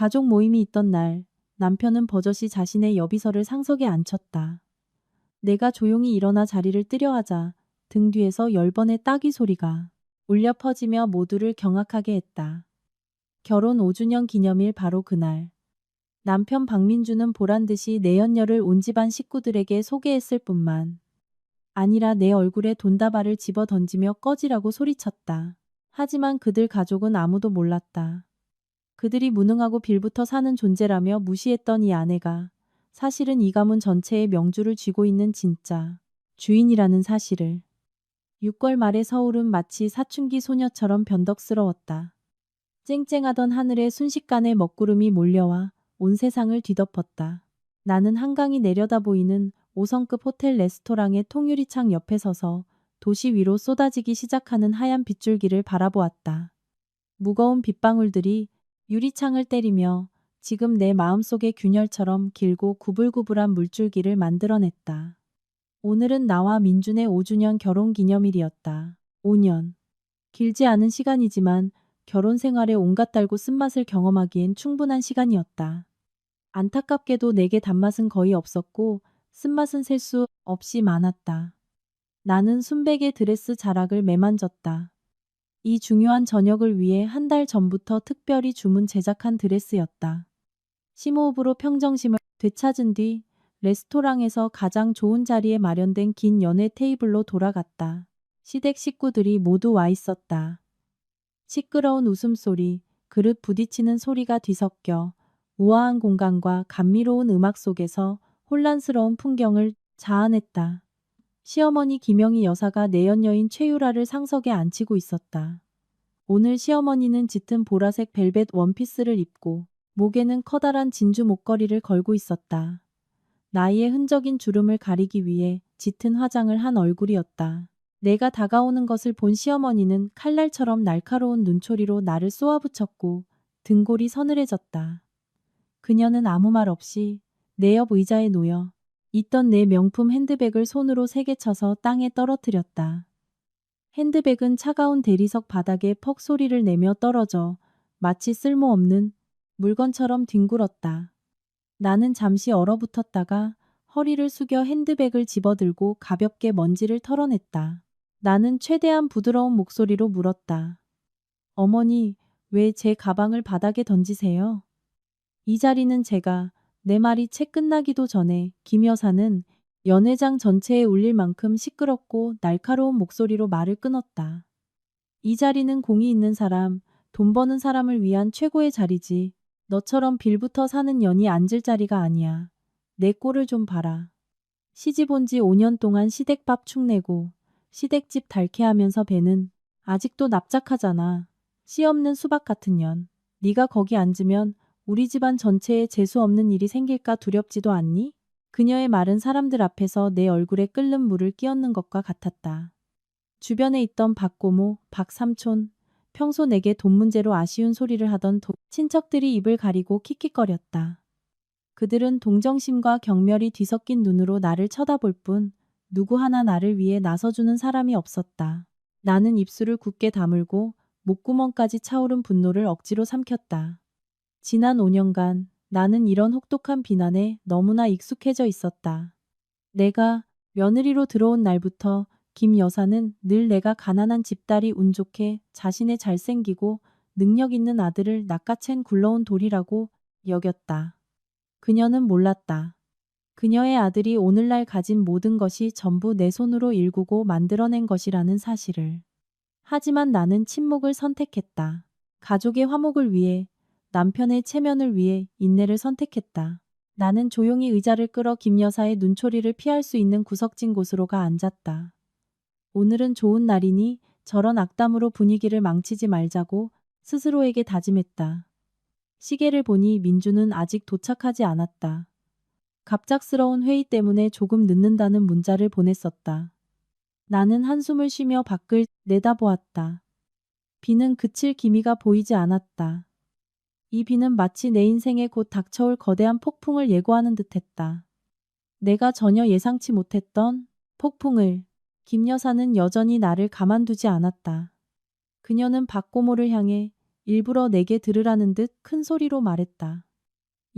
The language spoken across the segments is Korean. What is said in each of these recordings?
가족 모임이 있던 날, 남편은 버젓이 자신의 여비서를 상석에 앉혔다. 내가 조용히 일어나 자리를 뜨려 하자 등 뒤에서 10번의 따귀 소리가 울려 퍼지며 모두를 경악하게 했다. 결혼 5주년 기념일 바로 그날. 남편 박민주는 보란듯이 내연녀를 온 집안 식구들에게 소개했을 뿐만 아니라 내 얼굴에 돈다발을 집어 던지며 꺼지라고 소리쳤다. 하지만 그들 가족은 아무도 몰랐다. 그들이 무능하고 빌부터 사는 존재라며 무시했던 이 아내가 사실은 이 가문 전체의 명주를 쥐고 있는 진짜 주인이라는 사실을. 6월 말의 서울은 마치 사춘기 소녀처럼 변덕스러웠다. 쨍쨍하던 하늘에 순식간에 먹구름이 몰려와 온 세상을 뒤덮었다. 나는 한강이 내려다 보이는 5성급 호텔 레스토랑의 통유리창 옆에 서서 도시 위로 쏟아지기 시작하는 하얀 빗줄기를 바라보았다. 무거운 빗방울들이 유리창을 때리며 지금 내 마음속의 균열처럼 길고 구불구불한 물줄기를 만들어냈다. 오늘은 나와 민준의 5주년 결혼 기념일이었다. 5년. 길지 않은 시간이지만 결혼 생활의 온갖 달고 쓴맛을 경험하기엔 충분한 시간이었다. 안타깝게도 내게 단맛은 거의 없었고 쓴맛은 셀 수 없이 많았다. 나는 순백의 드레스 자락을 매만졌다. 이 중요한 저녁을 위해 한 달 전부터 특별히 주문 제작한 드레스였다. 심호흡으로 평정심을 되찾은 뒤 레스토랑에서 가장 좋은 자리에 마련된 긴 연회 테이블로 돌아갔다. 시댁 식구들이 모두 와 있었다. 시끄러운 웃음소리, 그릇 부딪히는 소리가 뒤섞여 우아한 공간과 감미로운 음악 속에서 혼란스러운 풍경을 자아냈다. 시어머니 김영희 여사가 내연녀인 최유라를 상석에 앉히고 있었다. 오늘 시어머니는 짙은 보라색 벨벳 원피스를 입고 목에는 커다란 진주 목걸이를 걸고 있었다. 나이의 흔적인 주름을 가리기 위해 짙은 화장을 한 얼굴이었다. 내가 다가오는 것을 본 시어머니는 칼날처럼 날카로운 눈초리로 나를 쏘아붙였고 등골이 서늘해졌다. 그녀는 아무 말 없이 내 옆 의자에 놓여 있던 내 명품 핸드백을 손으로 세게 쳐서 땅에 떨어뜨렸다. 핸드백은 차가운 대리석 바닥에 퍽 소리를 내며 떨어져 마치 쓸모없는 물건처럼 뒹굴었다. 나는 잠시 얼어붙었다가 허리를 숙여 핸드백을 집어들고 가볍게 먼지를 털어냈다. 나는 최대한 부드러운 목소리로 물었다. 어머니, 왜 제 가방을 바닥에 던지세요? 이 자리는 제가 내 말이 채 끝나기도 전에 김 여사는 연회장 전체에 울릴 만큼 시끄럽고 날카로운 목소리로 말을 끊었다. 이 자리는 공이 있는 사람, 돈 버는 사람을 위한 최고의 자리지. 너처럼 빌부터 사는 년이 앉을 자리가 아니야. 내 꼴을 좀 봐라. 시집 온 지 5년 동안 시댁밥 축내고 시댁집 달케하면서 배는 아직도 납작하잖아. 씨 없는 수박 같은 년. 네가 거기 앉으면 우리 집안 전체에 재수 없는 일이 생길까 두렵지도 않니? 그녀의 말은 사람들 앞에서 내 얼굴에 끓는 물을 끼얹는 것과 같았다. 주변에 있던 박고모, 박삼촌, 평소 내게 돈 문제로 아쉬운 소리를 하던 친척들이 입을 가리고 킥킥거렸다. 그들은 동정심과 경멸이 뒤섞인 눈으로 나를 쳐다볼 뿐 누구 하나 나를 위해 나서주는 사람이 없었다. 나는 입술을 굳게 다물고 목구멍까지 차오른 분노를 억지로 삼켰다. 지난 5년간 나는 이런 혹독한 비난에 너무나 익숙해져 있었다. 내가 며느리로 들어온 날부터 김 여사는 늘 내가 가난한 집딸이 운 좋게 자신의 잘생기고 능력 있는 아들을 낚아챈 굴러온 돌이라고 여겼다. 그녀는 몰랐다. 그녀의 아들이 오늘날 가진 모든 것이 전부 내 손으로 일구고 만들어낸 것이라는 사실을. 하지만 나는 침묵을 선택했다. 가족의 화목을 위해, 남편의 체면을 위해 인내를 선택했다. 나는 조용히 의자를 끌어 김 여사의 눈초리를 피할 수 있는 구석진 곳으로 가 앉았다. 오늘은 좋은 날이니 저런 악담으로 분위기를 망치지 말자고 스스로에게 다짐했다. 시계를 보니 민주는 아직 도착하지 않았다. 갑작스러운 회의 때문에 조금 늦는다는 문자를 보냈었다. 나는 한숨을 쉬며 밖을 내다보았다. 비는 그칠 기미가 보이지 않았다. 이 비는 마치 내 인생에 곧 닥쳐올 거대한 폭풍을 예고하는 듯했다. 내가 전혀 예상치 못했던 폭풍을. 김 여사는 여전히 나를 가만두지 않았다. 그녀는 박고모를 향해 일부러 내게 들으라는 듯 큰 소리로 말했다.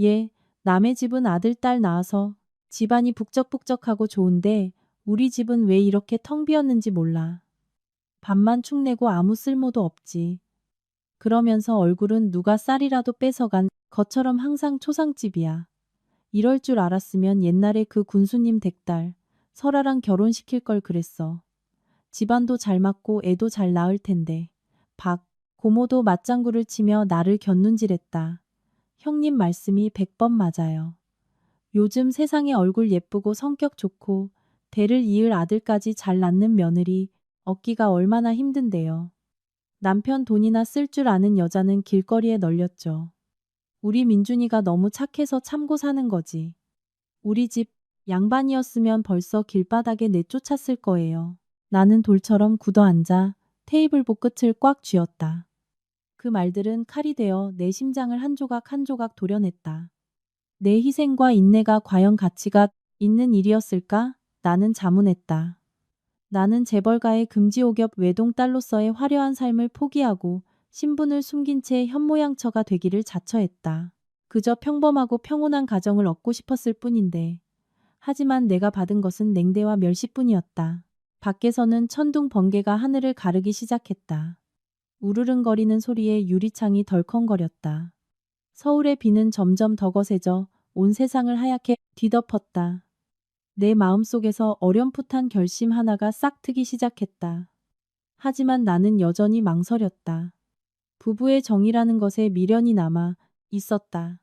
예, 남의 집은 아들, 딸 낳아서 집안이 북적북적하고 좋은데 우리 집은 왜 이렇게 텅 비었는지 몰라. 밥만 축내고 아무 쓸모도 없지. 그러면서 얼굴은 누가 쌀이라도 뺏어간 것처럼 항상 초상집이야. 이럴 줄 알았으면 옛날에 그 군수님 댁딸 설아랑 결혼시킬 걸 그랬어. 집안도 잘 맞고 애도 잘 낳을 텐데. 박 고모도 맞장구를 치며 나를 곁눈질했다. 형님 말씀이 100번 맞아요. 요즘 세상에 얼굴 예쁘고 성격 좋고 대를 이을 아들까지 잘 낳는 며느리 얻기가 얼마나 힘든데요. 남편 돈이나 쓸 줄 아는 여자는 길거리에 널렸죠. 우리 민준이가 너무 착해서 참고 사는 거지. 우리 집 양반이었으면 벌써 길바닥에 내쫓았을 거예요. 나는 돌처럼 굳어앉아 테이블보 끝을 꽉 쥐었다. 그 말들은 칼이 되어 내 심장을 한 조각 한 조각 도려냈다. 내 희생과 인내가 과연 가치가 있는 일이었을까? 나는 자문했다. 나는 재벌가의 금지옥엽 외동딸로서의 화려한 삶을 포기하고 신분을 숨긴 채 현모양처가 되기를 자처했다. 그저 평범하고 평온한 가정을 얻고 싶었을 뿐인데. 하지만 내가 받은 것은 냉대와 멸시뿐이었다. 밖에서는 천둥 번개가 하늘을 가르기 시작했다. 우르릉거리는 소리에 유리창이 덜컹거렸다. 서울의 비는 점점 더 거세져 온 세상을 하얗게 뒤덮었다. 내 마음속에서 어렴풋한 결심 하나가 싹 트기 시작했다. 하지만 나는 여전히 망설였다. 부부의 정이라는 것에 미련이 남아 있었다.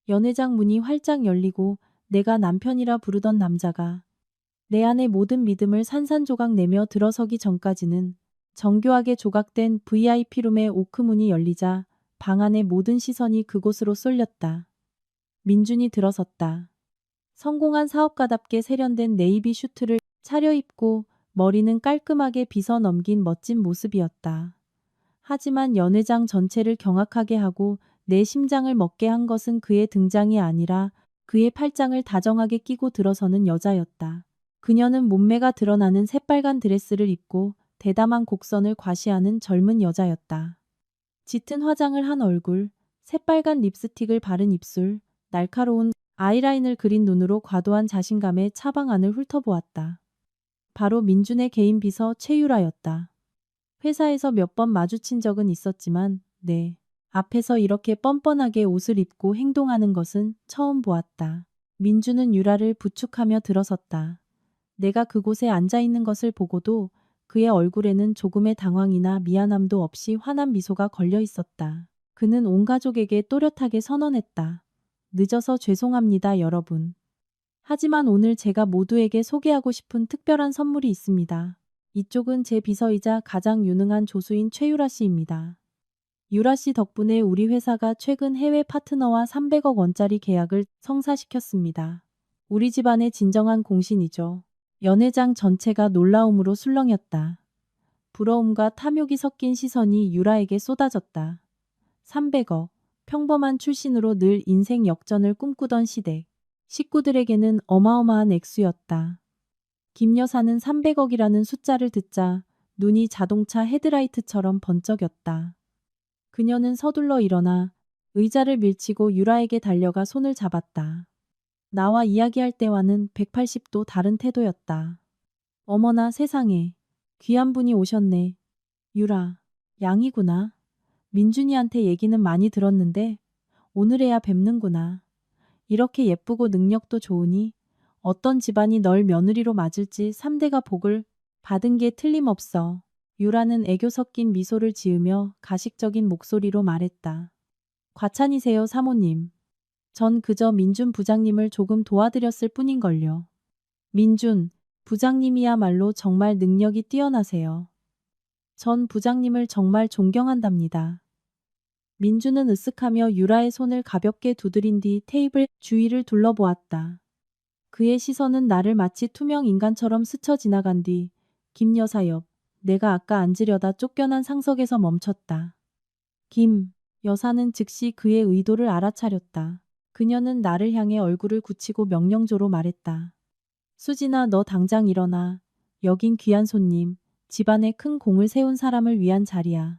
연회장 문이 활짝 열리고 내가 남편이라 부르던 남자가 내 안의 모든 믿음을 산산조각 내며 들어서기 전까지는 정교하게 조각된 VIP룸의 오크문이 열리자 방 안의 모든 시선이 그곳으로 쏠렸다. 민준이 들어섰다. 성공한 사업가답게 세련된 네이비 슈트를 차려입고 머리는 깔끔하게 빗어 넘긴 멋진 모습이었다. 하지만 연회장 전체를 경악하게 하고 내 심장을 먹게 한 것은 그의 등장이 아니라 그의 팔짱을 다정하게 끼고 들어서는 여자였다. 그녀는 몸매가 드러나는 새빨간 드레스를 입고 대담한 곡선을 과시하는 젊은 여자였다. 짙은 화장을 한 얼굴, 새빨간 립스틱을 바른 입술, 날카로운 아이라인을 그린 눈으로 과도한 자신감에 차방 안을 훑어보았다. 바로 민준의 개인 비서 최유라였다. 회사에서 몇 번 마주친 적은 있었지만 내 앞에서 이렇게 뻔뻔하게 옷을 입고 행동하는 것은 처음 보았다. 민준은 유라를 부축하며 들어섰다. 내가 그곳에 앉아 있는 것을 보고도 그의 얼굴에는 조금의 당황이나 미안함도 없이 환한 미소가 걸려 있었다. 그는 온 가족에게 또렷하게 선언했다. 늦어서 죄송합니다, 여러분. 하지만 오늘 제가 모두에게 소개하고 싶은 특별한 선물이 있습니다. 이쪽은 제 비서이자 가장 유능한 조수인 최유라 씨입니다. 유라 씨 덕분에 우리 회사가 최근 해외 파트너와 300억 원짜리 계약을 성사시켰습니다. 우리 집안의 진정한 공신이죠. 연회장 전체가 놀라움으로 술렁였다. 부러움과 탐욕이 섞인 시선이 유라에게 쏟아졌다. 300억. 평범한 출신으로 늘 인생 역전을 꿈꾸던 시댁. 식구들에게는 어마어마한 액수였다. 김 여사는 300억이라는 숫자를 듣자 눈이 자동차 헤드라이트처럼 번쩍였다. 그녀는 서둘러 일어나 의자를 밀치고 유라에게 달려가 손을 잡았다. 나와 이야기할 때와는 180도 다른 태도였다. 어머나 세상에. 귀한 분이 오셨네. 유라. 양이구나. 민준이한테 얘기는 많이 들었는데 오늘에야 뵙는구나. 이렇게 예쁘고 능력도 좋으니 어떤 집안이 널 며느리로 맞을지 3대가 복을 받은 게 틀림없어. 유라는 애교 섞인 미소를 지으며 가식적인 목소리로 말했다. 과찬이세요, 사모님. 전 그저 민준 부장님을 조금 도와드렸을 뿐인걸요. 민준 부장님이야말로 정말 능력이 뛰어나세요. 전 부장님을 정말 존경한답니다. 민준은 으쓱하며 유라의 손을 가볍게 두드린 뒤 테이블 주위를 둘러보았다. 그의 시선은 나를 마치 투명 인간처럼 스쳐 지나간 뒤 김 여사 옆 내가 아까 앉으려다 쫓겨난 상석에서 멈췄다. 김 여사는 즉시 그의 의도를 알아차렸다. 그녀는 나를 향해 얼굴을 굳히고 명령조로 말했다. 수진아, 너 당장 일어나. 여긴 귀한 손님, 집안에 큰 공을 세운 사람을 위한 자리야.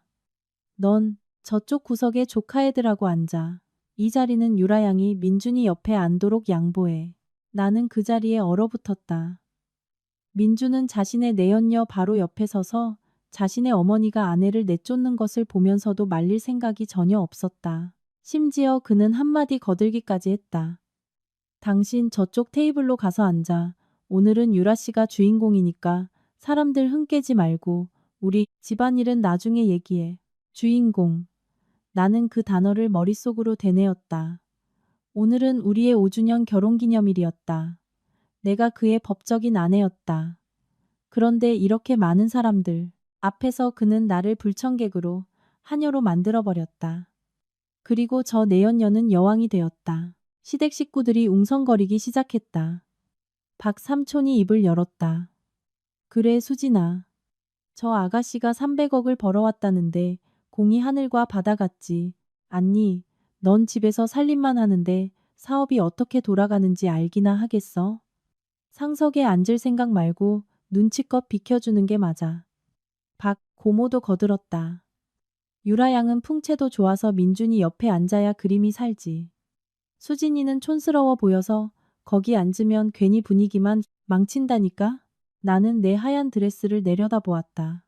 넌 저쪽 구석에 조카 애들하고 앉아. 이 자리는 유라 양이 민준이 옆에 앉도록 양보해. 나는 그 자리에 얼어붙었다. 민준은 자신의 내연녀 바로 옆에 서서 자신의 어머니가 아내를 내쫓는 것을 보면서도 말릴 생각이 전혀 없었다. 심지어 그는 한마디 거들기까지 했다. 당신 저쪽 테이블로 가서 앉아. 오늘은 유라 씨가 주인공이니까 사람들 흥 깨지 말고 우리 집안일은 나중에 얘기해. 주인공. 나는 그 단어를 머릿속으로 되뇌었다. 오늘은 우리의 5주년 결혼기념일이었다. 내가 그의 법적인 아내였다. 그런데 이렇게 많은 사람들 앞에서 그는 나를 불청객으로 하녀로 만들어버렸다. 그리고 저 내연녀는 여왕이 되었다. 시댁 식구들이 웅성거리기 시작했다. 박 삼촌이 입을 열었다. 그래 수진아. 저 아가씨가 300억을 벌어왔다는데 공이 하늘과 바다 같지 않니? 넌 집에서 살림만 하는데 사업이 어떻게 돌아가는지 알기나 하겠어? 상석에 앉을 생각 말고 눈치껏 비켜주는 게 맞아. 박 고모도 거들었다. 유라 양은 풍채도 좋아서 민준이 옆에 앉아야 그림이 살지. 수진이는 촌스러워 보여서 거기 앉으면 괜히 분위기만 망친다니까? 나는 내 하얀 드레스를 내려다보았다.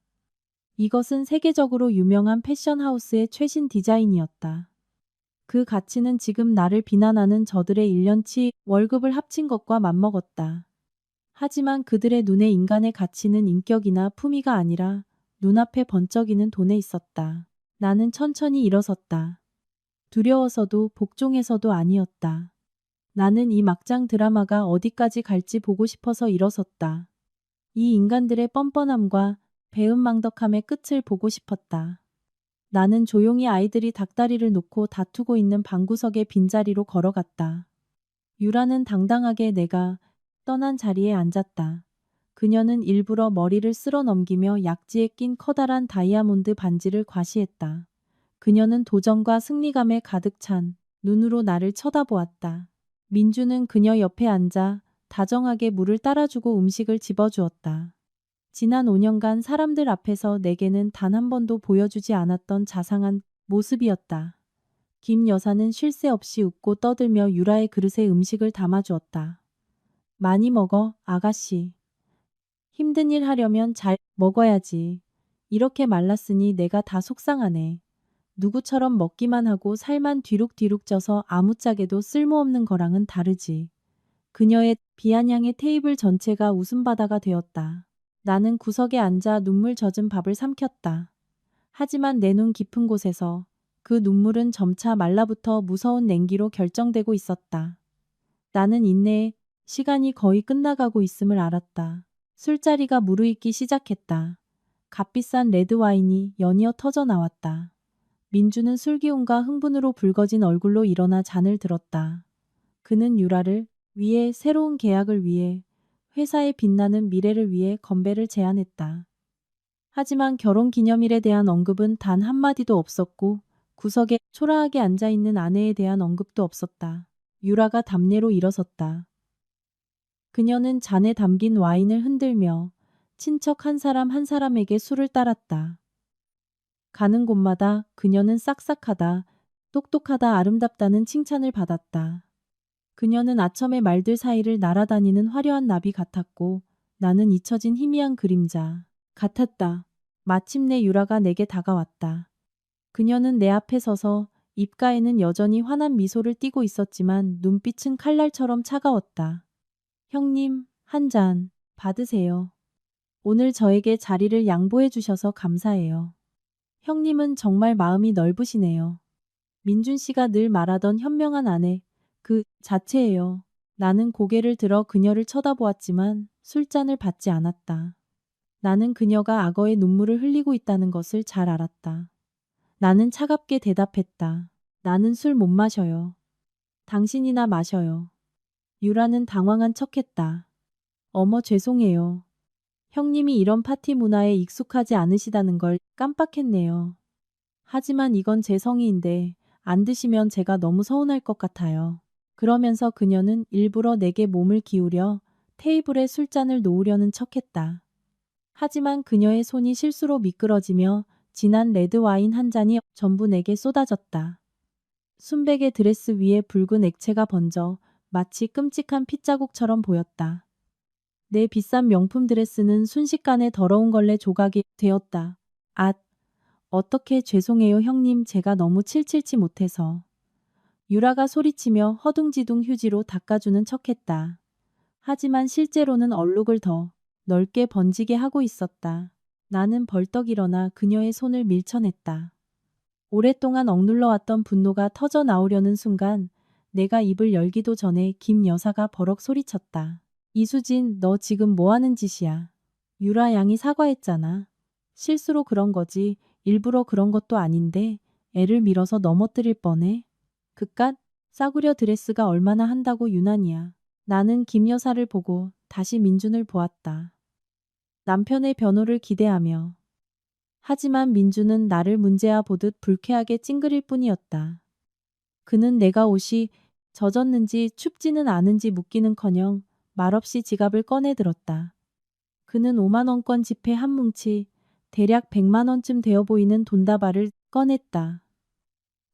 이것은 세계적으로 유명한 패션하우스의 최신 디자인이었다. 그 가치는 지금 나를 비난하는 저들의 1년치 월급을 합친 것과 맞먹었다. 하지만 그들의 눈에 인간의 가치는 인격이나 품위가 아니라 눈앞에 번쩍이는 돈에 있었다. 나는 천천히 일어섰다. 두려워서도 복종해서도 아니었다. 나는 이 막장 드라마가 어디까지 갈지 보고 싶어서 일어섰다. 이 인간들의 뻔뻔함과 배은망덕함의 끝을 보고 싶었다. 나는 조용히 아이들이 닭다리를 놓고 다투고 있는 방구석의 빈자리로 걸어갔다. 유라는 당당하게 내가 떠난 자리에 앉았다. 그녀는 일부러 머리를 쓸어 넘기며 약지에 낀 커다란 다이아몬드 반지를 과시했다. 그녀는 도전과 승리감에 가득 찬 눈으로 나를 쳐다보았다. 민주는 그녀 옆에 앉아 다정하게 물을 따라주고 음식을 집어주었다. 지난 5년간 사람들 앞에서 내게는 단 한 번도 보여주지 않았던 자상한 모습이었다. 김 여사는 쉴 새 없이 웃고 떠들며 유라의 그릇에 음식을 담아주었다. 많이 먹어, 아가씨. 힘든 일 하려면 잘 먹어야지. 이렇게 말랐으니 내가 다 속상하네. 누구처럼 먹기만 하고 살만 뒤룩뒤룩 쪄서 아무짝에도 쓸모없는 거랑은 다르지. 그녀의 비아냥의 테이블 전체가 웃음바다가 되었다. 나는 구석에 앉아 눈물 젖은 밥을 삼켰다. 하지만 내 눈 깊은 곳에서 그 눈물은 점차 말라붙어 무서운 냉기로 결정되고 있었다. 나는 인내에 시간이 거의 끝나가고 있음을 알았다. 술자리가 무르익기 시작했다. 값비싼 레드와인이 연이어 터져 나왔다. 민주는 술기운과 흥분으로 붉어진 얼굴로 일어나 잔을 들었다. 그는 유라를 위해 새로운 계약을 위해 회사의 빛나는 미래를 위해 건배를 제안했다. 하지만 결혼기념일에 대한 언급은 단 한마디도 없었고 구석에 초라하게 앉아있는 아내에 대한 언급도 없었다. 유라가 담례로 일어섰다. 그녀는 잔에 담긴 와인을 흔들며 친척 한 사람 한 사람에게 술을 따랐다. 가는 곳마다 그녀는 싹싹하다, 똑똑하다, 아름답다는 칭찬을 받았다. 그녀는 아첨의 말들 사이를 날아다니는 화려한 나비 같았고 나는 잊혀진 희미한 그림자 같았다. 마침내 유라가 내게 다가왔다. 그녀는 내 앞에 서서 입가에는 여전히 환한 미소를 띠고 있었지만 눈빛은 칼날처럼 차가웠다. 형님, 한 잔 받으세요. 오늘 저에게 자리를 양보해 주셔서 감사해요. 형님은 정말 마음이 넓으시네요. 민준 씨가 늘 말하던 현명한 아내, 그 자체예요. 나는 고개를 들어 그녀를 쳐다보았지만 술잔을 받지 않았다. 나는 그녀가 악어의 눈물을 흘리고 있다는 것을 잘 알았다. 나는 차갑게 대답했다. 나는 술 못 마셔요. 당신이나 마셔요. 유라는 당황한 척했다. 어머 죄송해요. 형님이 이런 파티 문화에 익숙하지 않으시다는 걸 깜빡했네요. 하지만 이건 제 성의인데 안 드시면 제가 너무 서운할 것 같아요. 그러면서 그녀는 일부러 내게 몸을 기울여 테이블에 술잔을 놓으려는 척했다. 하지만 그녀의 손이 실수로 미끄러지며 진한 레드와인 한 잔이 전부 내게 쏟아졌다. 순백의 드레스 위에 붉은 액체가 번져 마치 끔찍한 핏자국처럼 보였다. 내 비싼 명품 드레스는 순식간에 더러운 걸레 조각이 되었다. 앗, 어떻게 죄송해요 형님 제가 너무 칠칠치 못해서. 유라가 소리치며 허둥지둥 휴지로 닦아주는 척했다. 하지만 실제로는 얼룩을 더 넓게 번지게 하고 있었다. 나는 벌떡 일어나 그녀의 손을 밀쳐냈다. 오랫동안 억눌러왔던 분노가 터져 나오려는 순간 내가 입을 열기도 전에 김 여사가 버럭 소리쳤다. 이수진, 너 지금 뭐 하는 짓이야? 유라 양이 사과했잖아. 실수로 그런 거지 일부러 그런 것도 아닌데 애를 밀어서 넘어뜨릴 뻔해. 그깟 싸구려 드레스가 얼마나 한다고 유난이야. 나는 김 여사를 보고 다시 민준을 보았다. 남편의 변호를 기대하며. 하지만 민준은 나를 문제아 보듯 불쾌하게 찡그릴 뿐이었다. 그는 내가 옷이 젖었는지 춥지는 않은지 묻기는커녕 말없이 지갑을 꺼내 들었다. 그는 5만 원권 지폐 한 뭉치, 대략 100만 원쯤 되어 보이는 돈다발을 꺼냈다.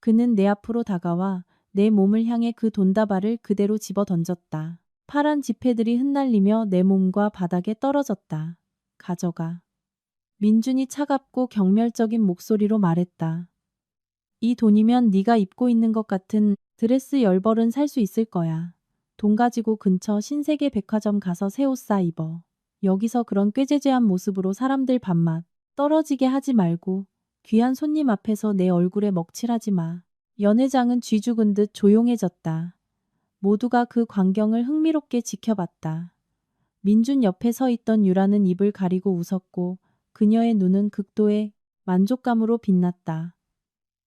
그는 내 앞으로 다가와 내 몸을 향해 그 돈다발을 그대로 집어 던졌다. 파란 지폐들이 흩날리며 내 몸과 바닥에 떨어졌다. 가져가. 민준이 차갑고 경멸적인 목소리로 말했다. 이 돈이면 네가 입고 있는 것 같은 드레스 10벌은 살 수 있을 거야. 돈 가지고 근처 신세계 백화점 가서 새 옷 사 입어. 여기서 그런 꾀죄죄한 모습으로 사람들 밥맛 떨어지게 하지 말고 귀한 손님 앞에서 내 얼굴에 먹칠하지 마. 연회장은 쥐 죽은 듯 조용해졌다. 모두가 그 광경을 흥미롭게 지켜봤다. 민준 옆에 서 있던 유라는 입을 가리고 웃었고 그녀의 눈은 극도의 만족감으로 빛났다.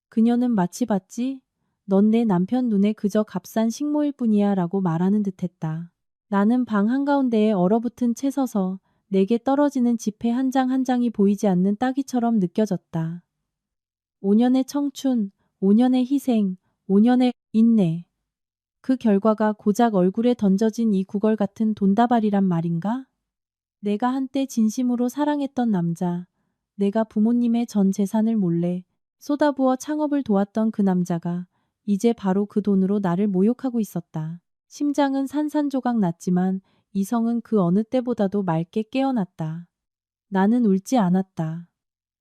그녀는 마치 봤지? 넌 내 남편 눈에 그저 값싼 식모일 뿐이야 라고 말하는 듯했다. 나는 방 한가운데에 얼어붙은 채 서서 내게 떨어지는 지폐 한 장 한 장이 보이지 않는 따귀처럼 느껴졌다. 5년의 청춘, 5년의 희생, 5년의 인내. 그 결과가 고작 얼굴에 던져진 이 구걸 같은 돈다발이란 말인가? 내가 한때 진심으로 사랑했던 남자, 내가 부모님의 전 재산을 몰래 쏟아부어 창업을 도왔던 그 남자가 이제 바로 그 돈으로 나를 모욕하고 있었다. 심장은 산산조각 났지만 이성은 그 어느 때보다도 맑게 깨어났다. 나는 울지 않았다.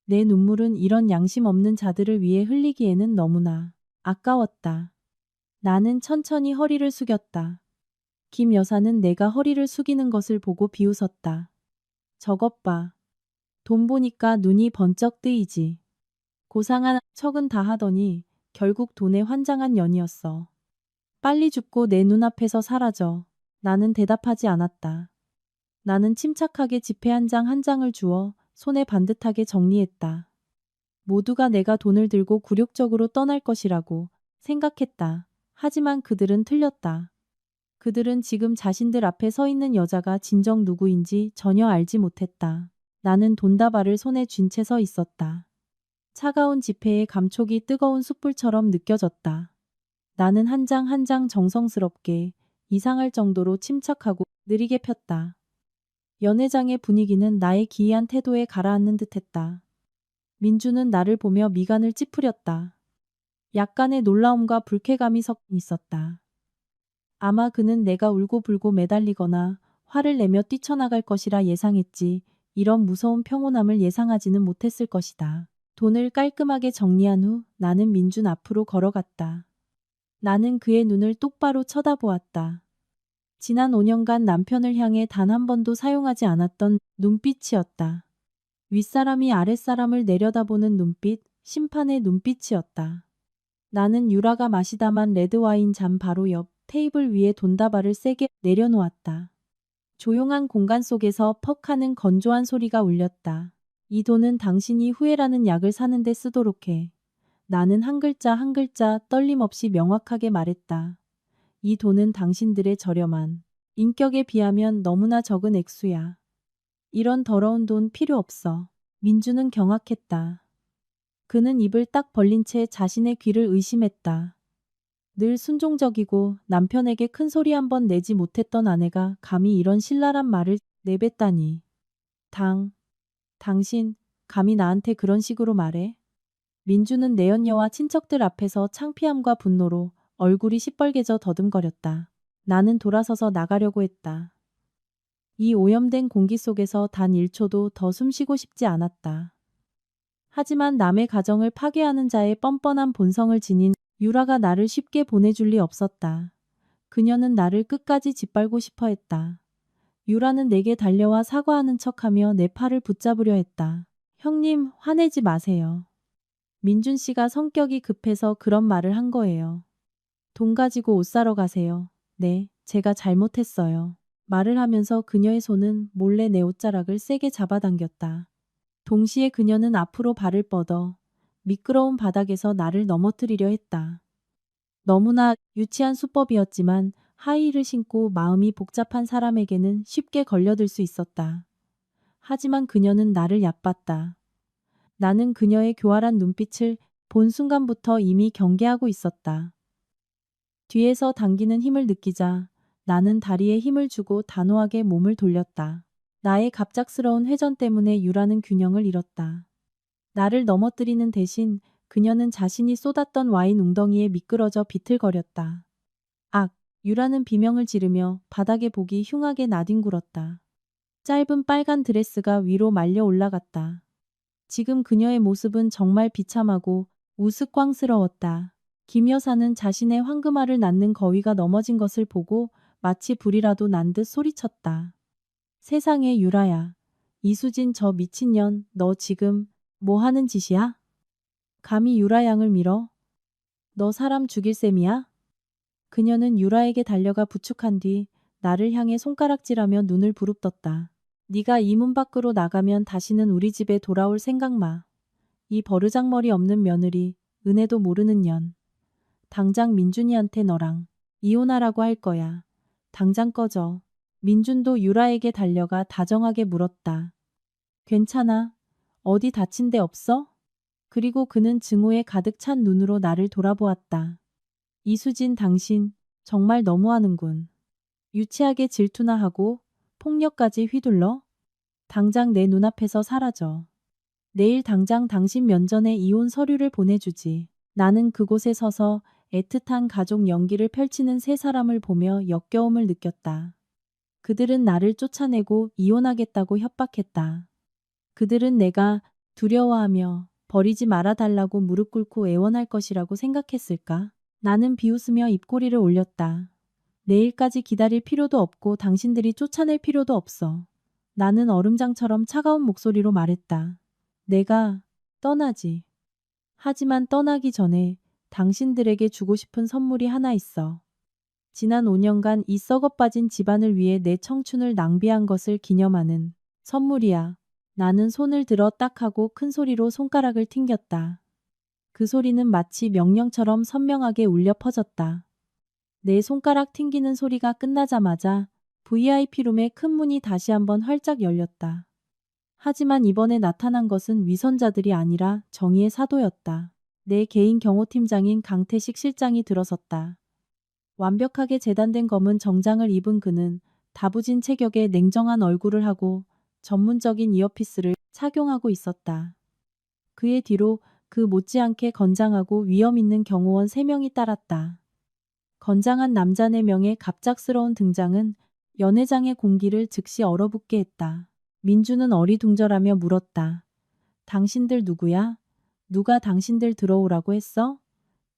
내 눈물은 이런 양심 없는 자들을 위해 흘리기에는 너무나 아까웠다. 나는 천천히 허리를 숙였다. 김 여사는 내가 허리를 숙이는 것을 보고 비웃었다. 저것 봐. 돈 보니까 눈이 번쩍 뜨이지. 고상한 척은 다 하더니 결국 돈에 환장한 년이었어. 빨리 죽고 내 눈앞에서 사라져. 나는 대답하지 않았다. 나는 침착하게 지폐 한 장 한 장을 주워 손에 반듯하게 정리했다. 모두가 내가 돈을 들고 굴욕적으로 떠날 것이라고 생각했다. 하지만 그들은 틀렸다. 그들은 지금 자신들 앞에 서 있는 여자가 진정 누구인지 전혀 알지 못했다. 나는 돈다발을 손에 쥔 채 서 있었다. 차가운 지폐의 감촉이 뜨거운 숯불처럼 느껴졌다. 나는 한 장 한 장 정성스럽게 이상할 정도로 침착하고 느리게 폈다. 연회장의 분위기는 나의 기이한 태도에 가라앉는 듯했다. 민주는 나를 보며 미간을 찌푸렸다. 약간의 놀라움과 불쾌감이 섞여 있었다. 아마 그는 내가 울고불고 매달리거나 화를 내며 뛰쳐나갈 것이라 예상했지 이런 무서운 평온함을 예상하지는 못했을 것이다. 돈을 깔끔하게 정리한 후 나는 민준 앞으로 걸어갔다. 나는 그의 눈을 똑바로 쳐다보았다. 지난 5년간 남편을 향해 단 한 번도 사용하지 않았던 눈빛이었다. 윗사람이 아랫사람을 내려다보는 눈빛, 심판의 눈빛이었다. 나는 유라가 마시다만 레드와인 잔 바로 옆 테이블 위에 돈다발을 세게 내려놓았다. 조용한 공간 속에서 퍽 하는 건조한 소리가 울렸다. 이 돈은 당신이 후회라는 약을 사는데 쓰도록 해. 나는 한 글자 한 글자 떨림없이 명확하게 말했다. 이 돈은 당신들의 저렴한 인격에 비하면 너무나 적은 액수야. 이런 더러운 돈 필요 없어. 민주는 경악했다. 그는 입을 딱 벌린 채 자신의 귀를 의심했다. 늘 순종적이고 남편에게 큰 소리 한 번 내지 못했던 아내가 감히 이런 신랄한 말을 내뱉다니. 당신, 감히 나한테 그런 식으로 말해? 민주는 내연녀와 친척들 앞에서 창피함과 분노로 얼굴이 시뻘개져 더듬거렸다. 나는 돌아서서 나가려고 했다. 이 오염된 공기 속에서 단 1초도 더 숨쉬고 싶지 않았다. 하지만 남의 가정을 파괴하는 자의 뻔뻔한 본성을 지닌 유라가 나를 쉽게 보내줄 리 없었다. 그녀는 나를 끝까지 짓밟고 싶어 했다. 유라는 내게 달려와 사과하는 척하며 내 팔을 붙잡으려 했다. 형님, 화내지 마세요. 민준 씨가 성격이 급해서 그런 말을 한 거예요. 돈 가지고 옷 사러 가세요. 네, 제가 잘못했어요. 말을 하면서 그녀의 손은 몰래 내 옷자락을 세게 잡아당겼다. 동시에 그녀는 앞으로 발을 뻗어 미끄러운 바닥에서 나를 넘어뜨리려 했다. 너무나 유치한 수법이었지만 하이힐을 신고 마음이 복잡한 사람에게는 쉽게 걸려들 수 있었다. 하지만 그녀는 나를 얕봤다. 나는 그녀의 교활한 눈빛을 본 순간부터 이미 경계하고 있었다. 뒤에서 당기는 힘을 느끼자 나는 다리에 힘을 주고 단호하게 몸을 돌렸다. 나의 갑작스러운 회전 때문에 유라는 균형을 잃었다. 나를 넘어뜨리는 대신 그녀는 자신이 쏟았던 와인 웅덩이에 미끄러져 비틀거렸다. 악! 유라는 비명을 지르며 바닥에 복이 흉하게 나뒹굴었다. 짧은 빨간 드레스가 위로 말려 올라갔다. 지금 그녀의 모습은 정말 비참하고 우스꽝스러웠다. 김 여사는 자신의 황금알을 낳는 거위가 넘어진 것을 보고 마치 불이라도 난 듯 소리쳤다. 세상에 유라야. 이수진 저 미친년, 너 지금 뭐 하는 짓이야? 감히 유라 양을 밀어? 너 사람 죽일 셈이야? 그녀는 유라에게 달려가 부축한 뒤 나를 향해 손가락질하며 눈을 부릅떴다. 네가 이 문 밖으로 나가면 다시는 우리 집에 돌아올 생각 마. 이 버르장머리 없는 며느리, 은혜도 모르는 년. 당장 민준이한테 너랑 이혼하라고 할 거야. 당장 꺼져. 민준도 유라에게 달려가 다정하게 물었다. 괜찮아? 어디 다친 데 없어? 그리고 그는 증오에 가득 찬 눈으로 나를 돌아보았다. 이수진 당신 정말 너무하는군. 유치하게 질투나 하고 폭력까지 휘둘러? 당장 내 눈앞에서 사라져. 내일 당장 당신 면전에 이혼 서류를 보내주지. 나는 그곳에 서서 애틋한 가족 연기를 펼치는 세 사람을 보며 역겨움을 느꼈다. 그들은 나를 쫓아내고 이혼하겠다고 협박했다. 그들은 내가 두려워하며 버리지 말아달라고 무릎 꿇고 애원할 것이라고 생각했을까? 나는 비웃으며 입꼬리를 올렸다. 내일까지 기다릴 필요도 없고 당신들이 쫓아낼 필요도 없어. 나는 얼음장처럼 차가운 목소리로 말했다. 내가 떠나지. 하지만 떠나기 전에 당신들에게 주고 싶은 선물이 하나 있어. 지난 5년간 이 썩어빠진 집안을 위해 내 청춘을 낭비한 것을 기념하는 선물이야. 나는 손을 들어 딱 하고 큰 소리로 손가락을 튕겼다. 그 소리는 마치 명령처럼 선명하게 울려 퍼졌다. 내 손가락 튕기는 소리가 끝나자마자 VIP룸의 큰 문이 다시 한번 활짝 열렸다. 하지만 이번에 나타난 것은 위선자들이 아니라 정의의 사도였다. 내 개인 경호팀장인 강태식 실장이 들어섰다. 완벽하게 재단된 검은 정장을 입은 그는 다부진 체격에 냉정한 얼굴을 하고 전문적인 이어피스를 착용하고 있었다. 그의 뒤로 그 못지않게 건장하고 위험 있는 경호원 3명이 따랐다. 건장한 남자 4명의 갑작스러운 등장은 연회장의 공기를 즉시 얼어붙게 했다. 민주는 어리둥절하며 물었다. 당신들 누구야? 누가 당신들 들어오라고 했어?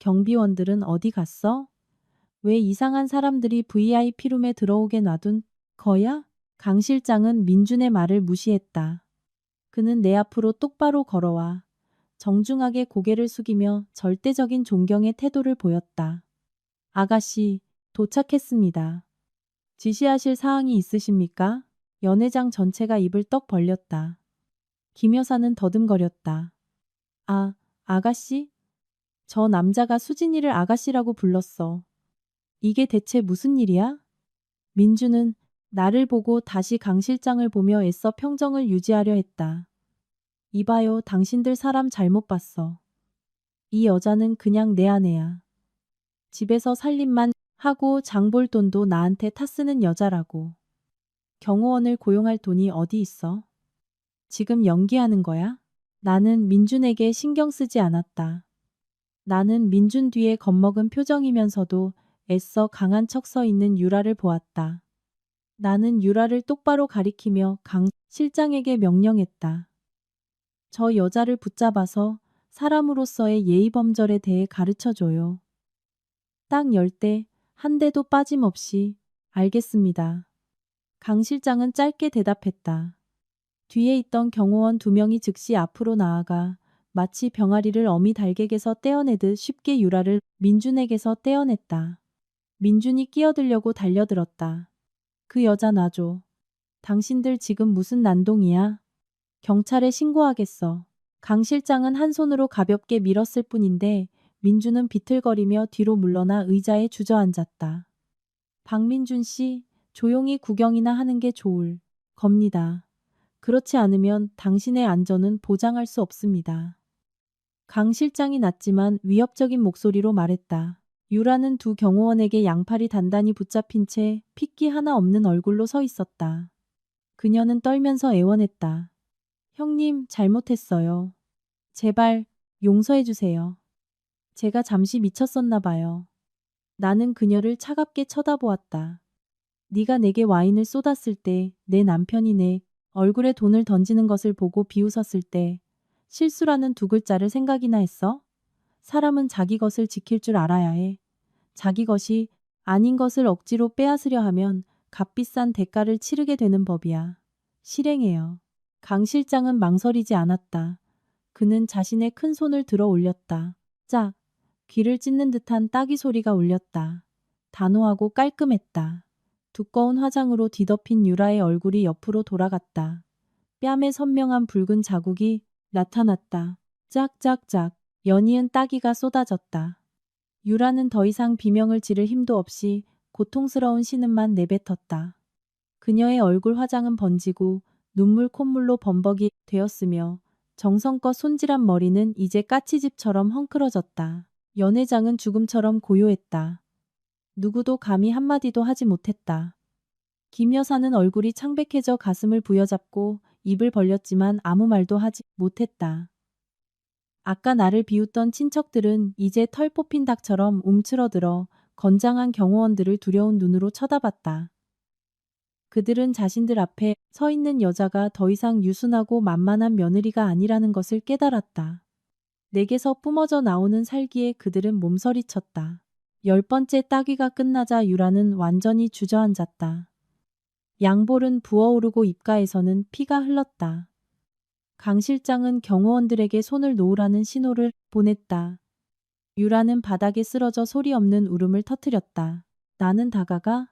경비원들은 어디 갔어? 왜 이상한 사람들이 VIP룸에 들어오게 놔둔 거야? 강 실장은 민준의 말을 무시했다. 그는 내 앞으로 똑바로 걸어와 정중하게 고개를 숙이며 절대적인 존경의 태도를 보였다. 아가씨, 도착했습니다. 지시하실 사항이 있으십니까? 연회장 전체가 입을 떡 벌렸다. 김 여사는 더듬거렸다. 아, 아가씨? 저 남자가 수진이를 아가씨라고 불렀어. 이게 대체 무슨 일이야? 민주는 나를 보고 다시 강 실장을 보며 애써 평정을 유지하려 했다. 이봐요, 당신들 사람 잘못 봤어. 이 여자는 그냥 내 아내야. 집에서 살림만 하고 장볼 돈도 나한테 타쓰는 여자라고. 경호원을 고용할 돈이 어디 있어? 지금 연기하는 거야? 나는 민준에게 신경 쓰지 않았다. 나는 민준 뒤에 겁먹은 표정이면서도 애써 강한 척 서 있는 유라를 보았다. 나는 유라를 똑바로 가리키며 강 실장에게 명령했다. 저 여자를 붙잡아서 사람으로서의 예의범절에 대해 가르쳐줘요. 딱 10대, 한 대도 빠짐없이. 알겠습니다. 강 실장은 짧게 대답했다. 뒤에 있던 경호원 2명이 즉시 앞으로 나아가 마치 병아리를 어미 달객에서 떼어내듯 쉽게 유라를 민준에게서 떼어냈다. 민준이 끼어들려고 달려들었다. 그 여자 놔줘. 당신들 지금 무슨 난동이야? 경찰에 신고하겠어. 강 실장은 한 손으로 가볍게 밀었을 뿐인데 민준은 비틀거리며 뒤로 물러나 의자에 주저앉았다. 박민준 씨, 조용히 구경이나 하는 게 좋을 겁니다. 그렇지 않으면 당신의 안전은 보장할 수 없습니다. 강 실장이 낮지만 위협적인 목소리로 말했다. 유라는 두 경호원에게 양팔이 단단히 붙잡힌 채 핏기 하나 없는 얼굴로 서 있었다. 그녀는 떨면서 애원했다. 형님, 잘못했어요. 제발 용서해 주세요. 제가 잠시 미쳤었나 봐요. 나는 그녀를 차갑게 쳐다보았다. 네가 내게 와인을 쏟았을 때, 내 남편이 내 얼굴에 돈을 던지는 것을 보고 비웃었을 때 실수라는 두 글자를 생각이나 했어? 사람은 자기 것을 지킬 줄 알아야 해. 자기 것이 아닌 것을 억지로 빼앗으려 하면 값비싼 대가를 치르게 되는 법이야. 실행해요. 강 실장은 망설이지 않았다. 그는 자신의 큰 손을 들어 올렸다. 짝! 귀를 찢는 듯한 따기 소리가 울렸다. 단호하고 깔끔했다. 두꺼운 화장으로 뒤덮인 유라의 얼굴이 옆으로 돌아갔다. 뺨에 선명한 붉은 자국이 나타났다. 짝짝짝. 연이은 따기가 쏟아졌다. 유라는 더 이상 비명을 지를 힘도 없이 고통스러운 신음만 내뱉었다. 그녀의 얼굴 화장은 번지고 눈물 콧물로 범벅이 되었으며 정성껏 손질한 머리는 이제 까치집처럼 헝클어졌다. 연회장은 죽음처럼 고요했다. 누구도 감히 한마디도 하지 못했다. 김 여사는 얼굴이 창백해져 가슴을 부여잡고 입을 벌렸지만 아무 말도 하지 못했다. 아까 나를 비웃던 친척들은 이제 털 뽑힌 닭처럼 움츠러들어 건장한 경호원들을 두려운 눈으로 쳐다봤다. 그들은 자신들 앞에 서 있는 여자가 더 이상 유순하고 만만한 며느리가 아니라는 것을 깨달았다. 내게서 뿜어져 나오는 살기에 그들은 몸서리쳤다. 10번째 따귀가 끝나자 유라는 완전히 주저앉았다. 양볼은 부어오르고 입가에서는 피가 흘렀다. 강 실장은 경호원들에게 손을 놓으라는 신호를 보냈다. 유라는 바닥에 쓰러져 소리 없는 울음을 터뜨렸다. 나는 다가가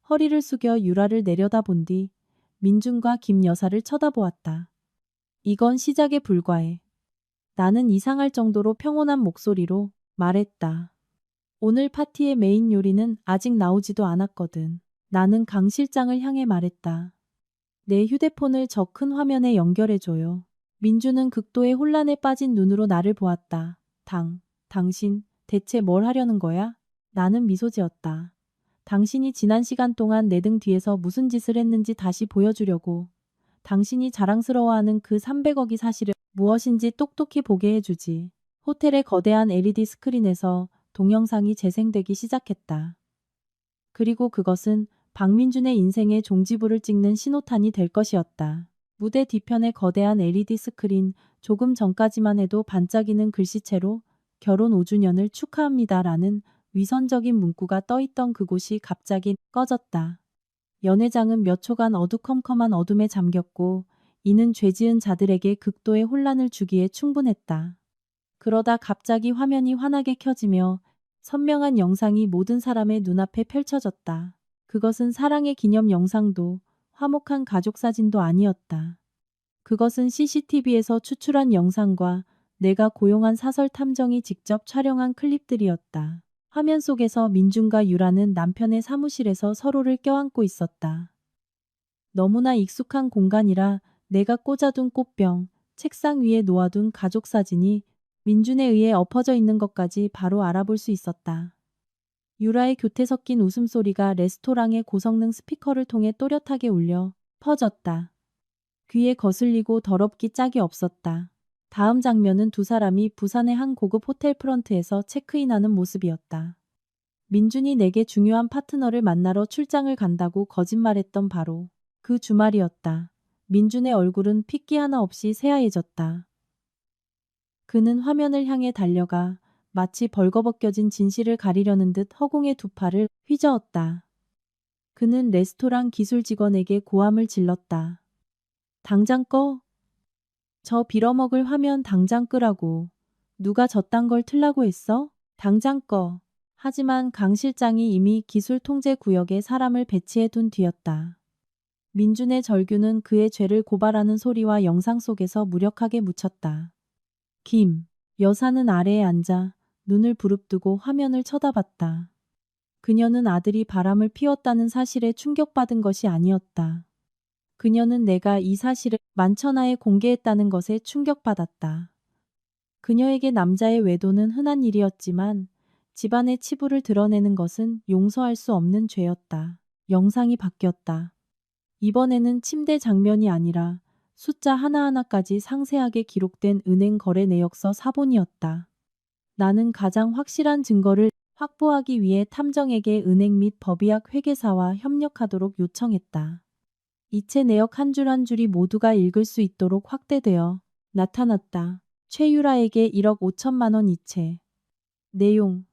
허리를 숙여 유라를 내려다본 뒤 민준과 김 여사를 쳐다보았다. 이건 시작에 불과해. 나는 이상할 정도로 평온한 목소리로 말했다. 오늘 파티의 메인 요리는 아직 나오지도 않았거든. 나는 강 실장을 향해 말했다. 내 휴대폰을 저 큰 화면에 연결해줘요. 민주는 극도의 혼란에 빠진 눈으로 나를 보았다. 당신, 대체 뭘 하려는 거야? 나는 미소 지었다. 당신이 지난 시간 동안 내 등 뒤에서 무슨 짓을 했는지 다시 보여주려고. 당신이 자랑스러워하는 그 300억이 사실은 무엇인지 똑똑히 보게 해주지. 호텔의 거대한 LED 스크린에서 동영상이 재생되기 시작했다. 그리고 그것은 박민준의 인생의 종지부를 찍는 신호탄이 될 것이었다. 무대 뒤편의 거대한 LED 스크린, 조금 전까지만 해도 반짝이는 글씨체로 결혼 5주년을 축하합니다라는 위선적인 문구가 떠있던 그곳이 갑자기 꺼졌다. 연회장은 몇 초간 어두컴컴한 어둠에 잠겼고 이는 죄지은 자들에게 극도의 혼란을 주기에 충분했다. 그러다 갑자기 화면이 환하게 켜지며 선명한 영상이 모든 사람의 눈앞에 펼쳐졌다. 그것은 사랑의 기념 영상도 화목한 가족 사진도 아니었다. 그것은 CCTV에서 추출한 영상과 내가 고용한 사설 탐정이 직접 촬영한 클립들이었다. 화면 속에서 민준과 유라는 남편의 사무실에서 서로를 껴안고 있었다. 너무나 익숙한 공간이라 내가 꽂아둔 꽃병, 책상 위에 놓아둔 가족 사진이 민준에 의해 엎어져 있는 것까지 바로 알아볼 수 있었다. 유라의 교태 섞인 웃음소리가 레스토랑의 고성능 스피커를 통해 또렷하게 울려 퍼졌다. 귀에 거슬리고 더럽기 짝이 없었다. 다음 장면은 두 사람이 부산의 한 고급 호텔 프런트에서 체크인하는 모습이었다. 민준이 내게 중요한 파트너를 만나러 출장을 간다고 거짓말했던 바로 그 주말이었다. 민준의 얼굴은 핏기 하나 없이 새하얘졌다. 그는 화면을 향해 달려가 마치 벌거벗겨진 진실을 가리려는 듯 허공에 두 팔을 휘저었다. 그는 레스토랑 기술 직원에게 고함을 질렀다. 당장 꺼. 저 빌어먹을 화면 당장 끄라고. 누가 저딴 걸 틀라고 했어? 당장 꺼. 하지만 강 실장이 이미 기술 통제 구역에 사람을 배치해 둔 뒤였다. 민준의 절규는 그의 죄를 고발하는 소리와 영상 속에서 무력하게 묻혔다. 김 여사는 아래에 앉아 눈을 부릅뜨고 화면을 쳐다봤다. 그녀는 아들이 바람을 피웠다는 사실에 충격받은 것이 아니었다. 그녀는 내가 이 사실을 만천하에 공개했다는 것에 충격받았다. 그녀에게 남자의 외도는 흔한 일이었지만 집안의 치부를 드러내는 것은 용서할 수 없는 죄였다. 영상이 바뀌었다. 이번에는 침대 장면이 아니라 숫자 하나하나까지 상세하게 기록된 은행 거래 내역서 사본이었다. 나는 가장 확실한 증거를 확보하기 위해 탐정에게 은행 및 법의학 회계사와 협력하도록 요청했다. 이체 내역 한 줄 한 줄이 모두가 읽을 수 있도록 확대되어 나타났다. 최유라에게 1억 5천만 원 이체. 내용.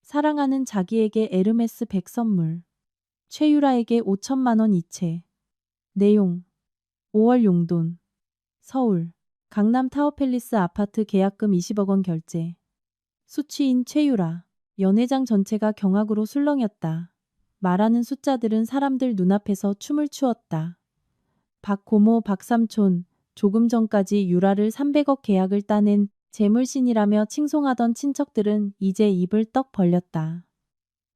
사랑하는 자기에게 에르메스 100 선물. 최유라에게 5천만 원 이체. 내용. 5월 용돈. 서울. 강남 타워팰리스 아파트 계약금 20억 원 결제. 수취인 최유라. 연회장 전체가 경악으로 술렁였다. 말하는 숫자들은 사람들 눈앞에서 춤을 추었다. 박 고모 박 삼촌, 조금 전까지 유라를 300억 계약을 따낸 재물신이라며 칭송하던 친척들은 이제 입을 떡 벌렸다.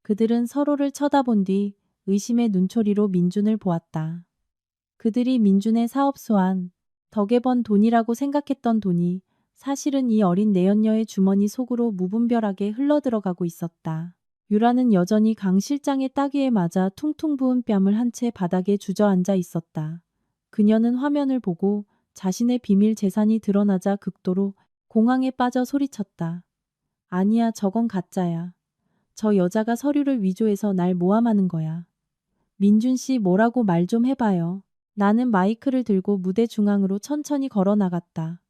그들은 서로를 쳐다본 뒤 의심의 눈초리로 민준을 보았다. 그들이 민준의 사업 수완, 덕에 번 돈이라고 생각했던 돈이 사실은 이 어린 내연녀의 주머니 속으로 무분별하게 흘러들어가고 있었다. 유라는 여전히 강 실장의 따귀에 맞아 퉁퉁 부은 뺨을 한 채 바닥에 주저앉아 있었다. 그녀는 화면을 보고 자신의 비밀 재산이 드러나자 극도로 공황에 빠져 소리쳤다. 아니야, 저건 가짜야. 저 여자가 서류를 위조해서 날 모함하는 거야. 민준 씨 뭐라고 말 좀 해봐요. 나는 마이크를 들고 무대 중앙으로 천천히 걸어 나갔다.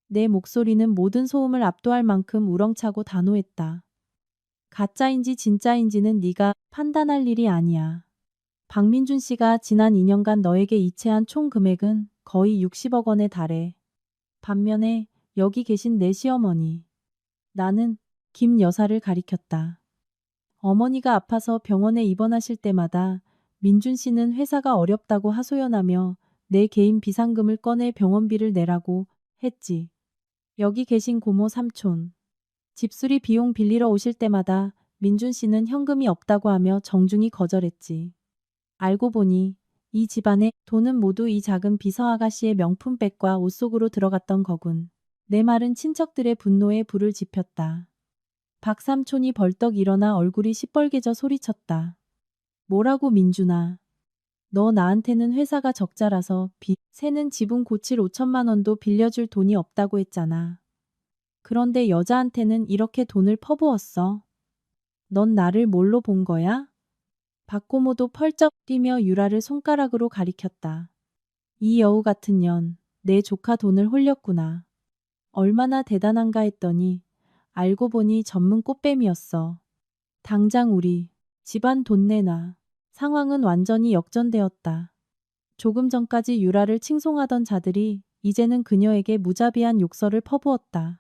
내 목소리는 모든 소음을 압도할 만큼 우렁차고 단호했다. 가짜인지 진짜인지는 네가 판단할 일이 아니야. 박민준 씨가 지난 2년간 너에게 이체한 총 금액은 거의 60억 원에 달해. 반면에 여기 계신 내 시어머니. 나는 김 여사를 가리켰다. 어머니가 아파서 병원에 입원하실 때마다 민준 씨는 회사가 어렵다고 하소연하며 내 개인 비상금을 꺼내 병원비를 내라고 했지. 여기 계신 고모 삼촌. 집수리 비용 빌리러 오실 때마다 민준 씨는 현금이 없다고 하며 정중히 거절했지. 알고 보니 이 집안의 돈은 모두 이 작은 비서 아가씨의 명품백과 옷 속으로 들어갔던 거군. 내 말은 친척들의 분노에 불을 지폈다. 박 삼촌이 벌떡 일어나 얼굴이 시뻘개져 소리쳤다. 뭐라고 민준아. 너 나한테는 회사가 적자라서 새는 지분 고칠 5천만 원도 빌려줄 돈이 없다고 했잖아. 그런데 여자한테는 이렇게 돈을 퍼부었어. 넌 나를 뭘로 본 거야? 박고모도 펄쩍 뛰며 유라를 손가락으로 가리켰다. 이 여우 같은 년, 내 조카 돈을 홀렸구나. 얼마나 대단한가 했더니 알고 보니 전문 꽃뱀이었어. 당장 우리 집안 돈 내놔. 상황은 완전히 역전되었다. 조금 전까지 유라를 칭송하던 자들이 이제는 그녀에게 무자비한 욕설을 퍼부었다.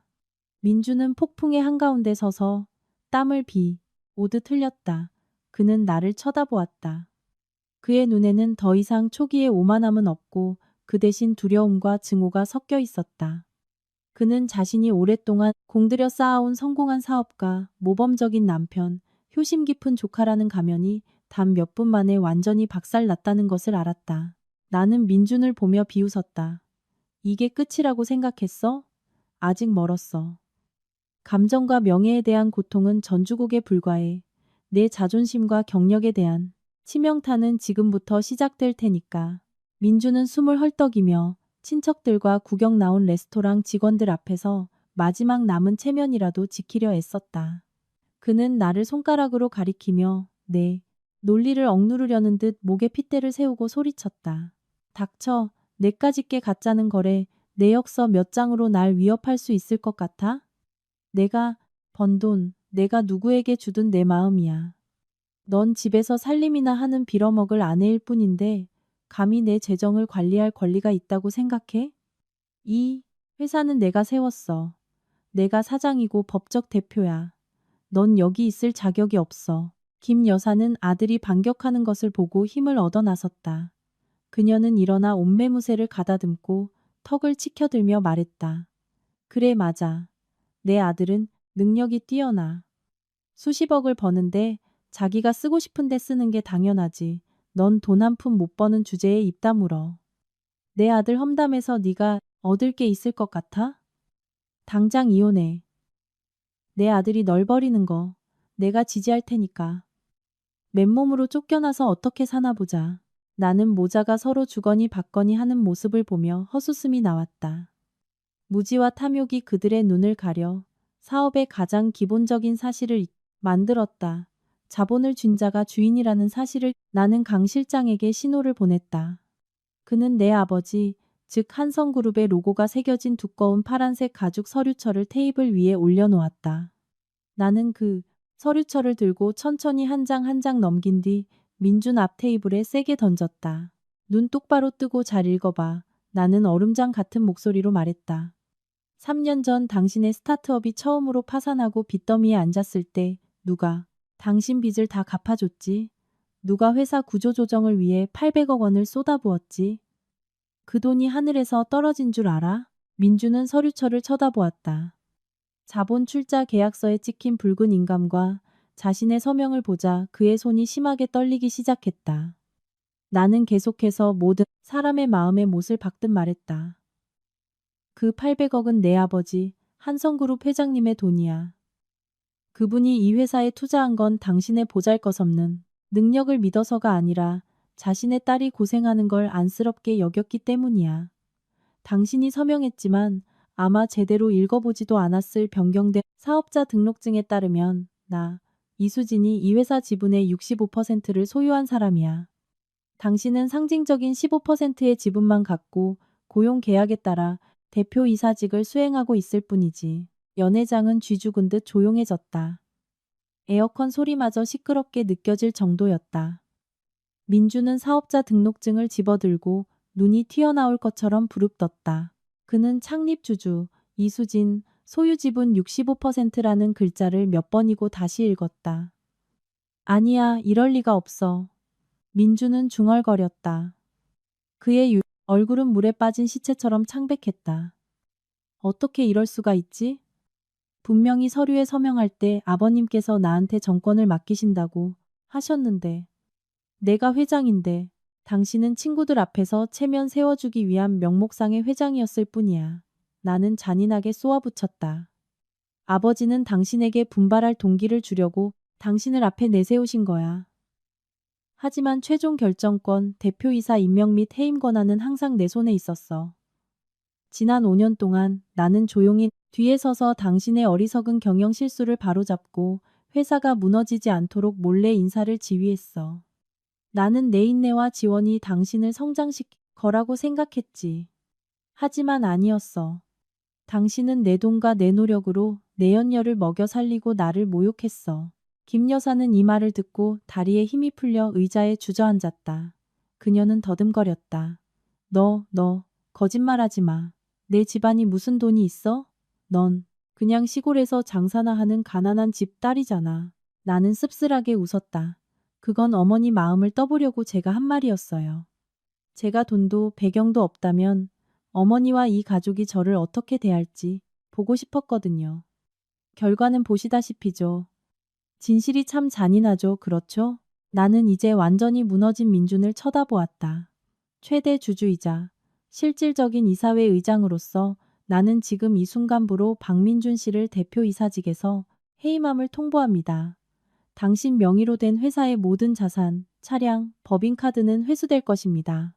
민주는 폭풍의 한가운데 서서 땀을 오듯 흘렸다. 그는 나를 쳐다보았다. 그의 눈에는 더 이상 초기의 오만함은 없고 그 대신 두려움과 증오가 섞여 있었다. 그는 자신이 오랫동안 공들여 쌓아온 성공한 사업가, 모범적인 남편, 효심 깊은 조카라는 가면이 단 몇 분 만에 완전히 박살났다는 것을 알았다. 나는 민준을 보며 비웃었다. 이게 끝이라고 생각했어? 아직 멀었어. 감정과 명예에 대한 고통은 전주곡에 불과해. 내 자존심과 경력에 대한 치명타는 지금부터 시작될 테니까. 민주는 숨을 헐떡이며 친척들과 구경 나온 레스토랑 직원들 앞에서 마지막 남은 체면이라도 지키려 애썼다. 그는 나를 손가락으로 가리키며 내 논리를 억누르려는 듯 목에 핏대를 세우고 소리쳤다. 닥쳐, 내까짓게 가짜는 거래. 내 역서 몇 장으로 날 위협할 수 있을 것 같아? 내가 번 돈, 내가 누구에게 주든 내 마음이야. 넌 집에서 살림이나 하는 빌어먹을 아내일 뿐인데 감히 내 재정을 관리할 권리가 있다고 생각해? 이 회사는 내가 세웠어. 내가 사장이고 법적 대표야. 넌 여기 있을 자격이 없어. 김 여사는 아들이 반격하는 것을 보고 힘을 얻어 나섰다. 그녀는 일어나 옷매무새를 가다듬고 턱을 치켜들며 말했다. 그래 맞아. 내 아들은 능력이 뛰어나. 수십억을 버는데 자기가 쓰고 싶은데 쓰는 게 당연하지. 넌 돈 한 푼 못 버는 주제에 입 다물어. 내 아들 험담에서 네가 얻을 게 있을 것 같아? 당장 이혼해. 내 아들이 널 버리는 거 내가 지지할 테니까. 맨몸으로 쫓겨나서 어떻게 사나 보자. 나는 모자가 서로 주거니 받거니 하는 모습을 보며 헛웃음이 나왔다. 무지와 탐욕이 그들의 눈을 가려 사업의 가장 기본적인 사실을 만들었다. 자본을 쥔 자가 주인이라는 사실을 나는 강 실장에게 신호를 보냈다. 그는 내 아버지, 즉 한성그룹의 로고가 새겨진 두꺼운 파란색 가죽 서류철을 테이블 위에 올려놓았다. 나는 그 서류철을 들고 천천히 한 장 한 장 넘긴 뒤 민준 앞 테이블에 세게 던졌다. 눈 똑바로 뜨고 잘 읽어봐. 나는 얼음장 같은 목소리로 말했다. 3년 전 당신의 스타트업이 처음으로 파산하고 빚더미에 앉았을 때 누가 당신 빚을 다 갚아줬지? 누가 회사 구조조정을 위해 800억 원을 쏟아부었지? 그 돈이 하늘에서 떨어진 줄 알아? 민주는 서류철을 쳐다보았다. 자본 출자 계약서에 찍힌 붉은 인감과 자신의 서명을 보자 그의 손이 심하게 떨리기 시작했다. 나는 계속해서 모든 사람의 마음에 못을 박듯 말했다. 그 800억은 내 아버지 한성그룹 회장님의 돈이야. 그분이 이 회사에 투자한 건 당신의 보잘것없는 능력을 믿어서가 아니라 자신의 딸이 고생하는 걸 안쓰럽게 여겼기 때문이야. 당신이 서명했지만 아마 제대로 읽어보지도 않았을 변경된 사업자 등록증에 따르면 나, 이수진이 이 회사 지분의 65%를 소유한 사람이야. 당신은 상징적인 15%의 지분만 갖고 고용 계약에 따라 대표이사직을 수행하고 있을 뿐이지. 연회장은 쥐 죽은 듯 조용해졌다. 에어컨 소리마저 시끄럽게 느껴질 정도였다. 민주는 사업자 등록증을 집어들고 눈이 튀어나올 것처럼 부릅떴다. 그는 창립주주, 이수진, 소유지분 65%라는 글자를 몇 번이고 다시 읽었다. 아니야, 이럴 리가 없어. 민주는 중얼거렸다. 그의 얼굴은 물에 빠진 시체처럼 창백했다. 어떻게 이럴 수가 있지? 분명히 서류에 서명할 때 아버님께서 나한테 정권을 맡기신다고 하셨는데. 내가 회장인데 당신은 친구들 앞에서 체면 세워주기 위한 명목상의 회장이었을 뿐이야. 나는 잔인하게 쏘아붙였다. 아버지는 당신에게 분발할 동기를 주려고 당신을 앞에 내세우신 거야. 하지만 최종 결정권, 대표이사 임명 및 해임 권한은 항상 내 손에 있었어. 지난 5년 동안 나는 조용히 뒤에 서서 당신의 어리석은 경영 실수를 바로잡고 회사가 무너지지 않도록 몰래 인사를 지휘했어. 나는 내 인내와 지원이 당신을 성장시킬 거라고 생각했지. 하지만 아니었어. 당신은 내 돈과 내 노력으로 내연녀를 먹여 살리고 나를 모욕했어. 김 여사는 이 말을 듣고 다리에 힘이 풀려 의자에 주저앉았다. 그녀는 더듬거렸다. 너, 거짓말하지 마. 내 집안이 무슨 돈이 있어? 넌 그냥 시골에서 장사나 하는 가난한 집 딸이잖아. 나는 씁쓸하게 웃었다. 그건 어머니 마음을 떠보려고 제가 한 말이었어요. 제가 돈도 배경도 없다면 어머니와 이 가족이 저를 어떻게 대할지 보고 싶었거든요. 결과는 보시다시피죠. 진실이 참 잔인하죠, 그렇죠? 나는 이제 완전히 무너진 민준을 쳐다보았다. 최대 주주이자 실질적인 이사회 의장으로서 나는 지금 이 순간부로 박민준 씨를 대표이사직에서 해임함을 통보합니다. 당신 명의로 된 회사의 모든 자산, 차량, 법인카드는 회수될 것입니다.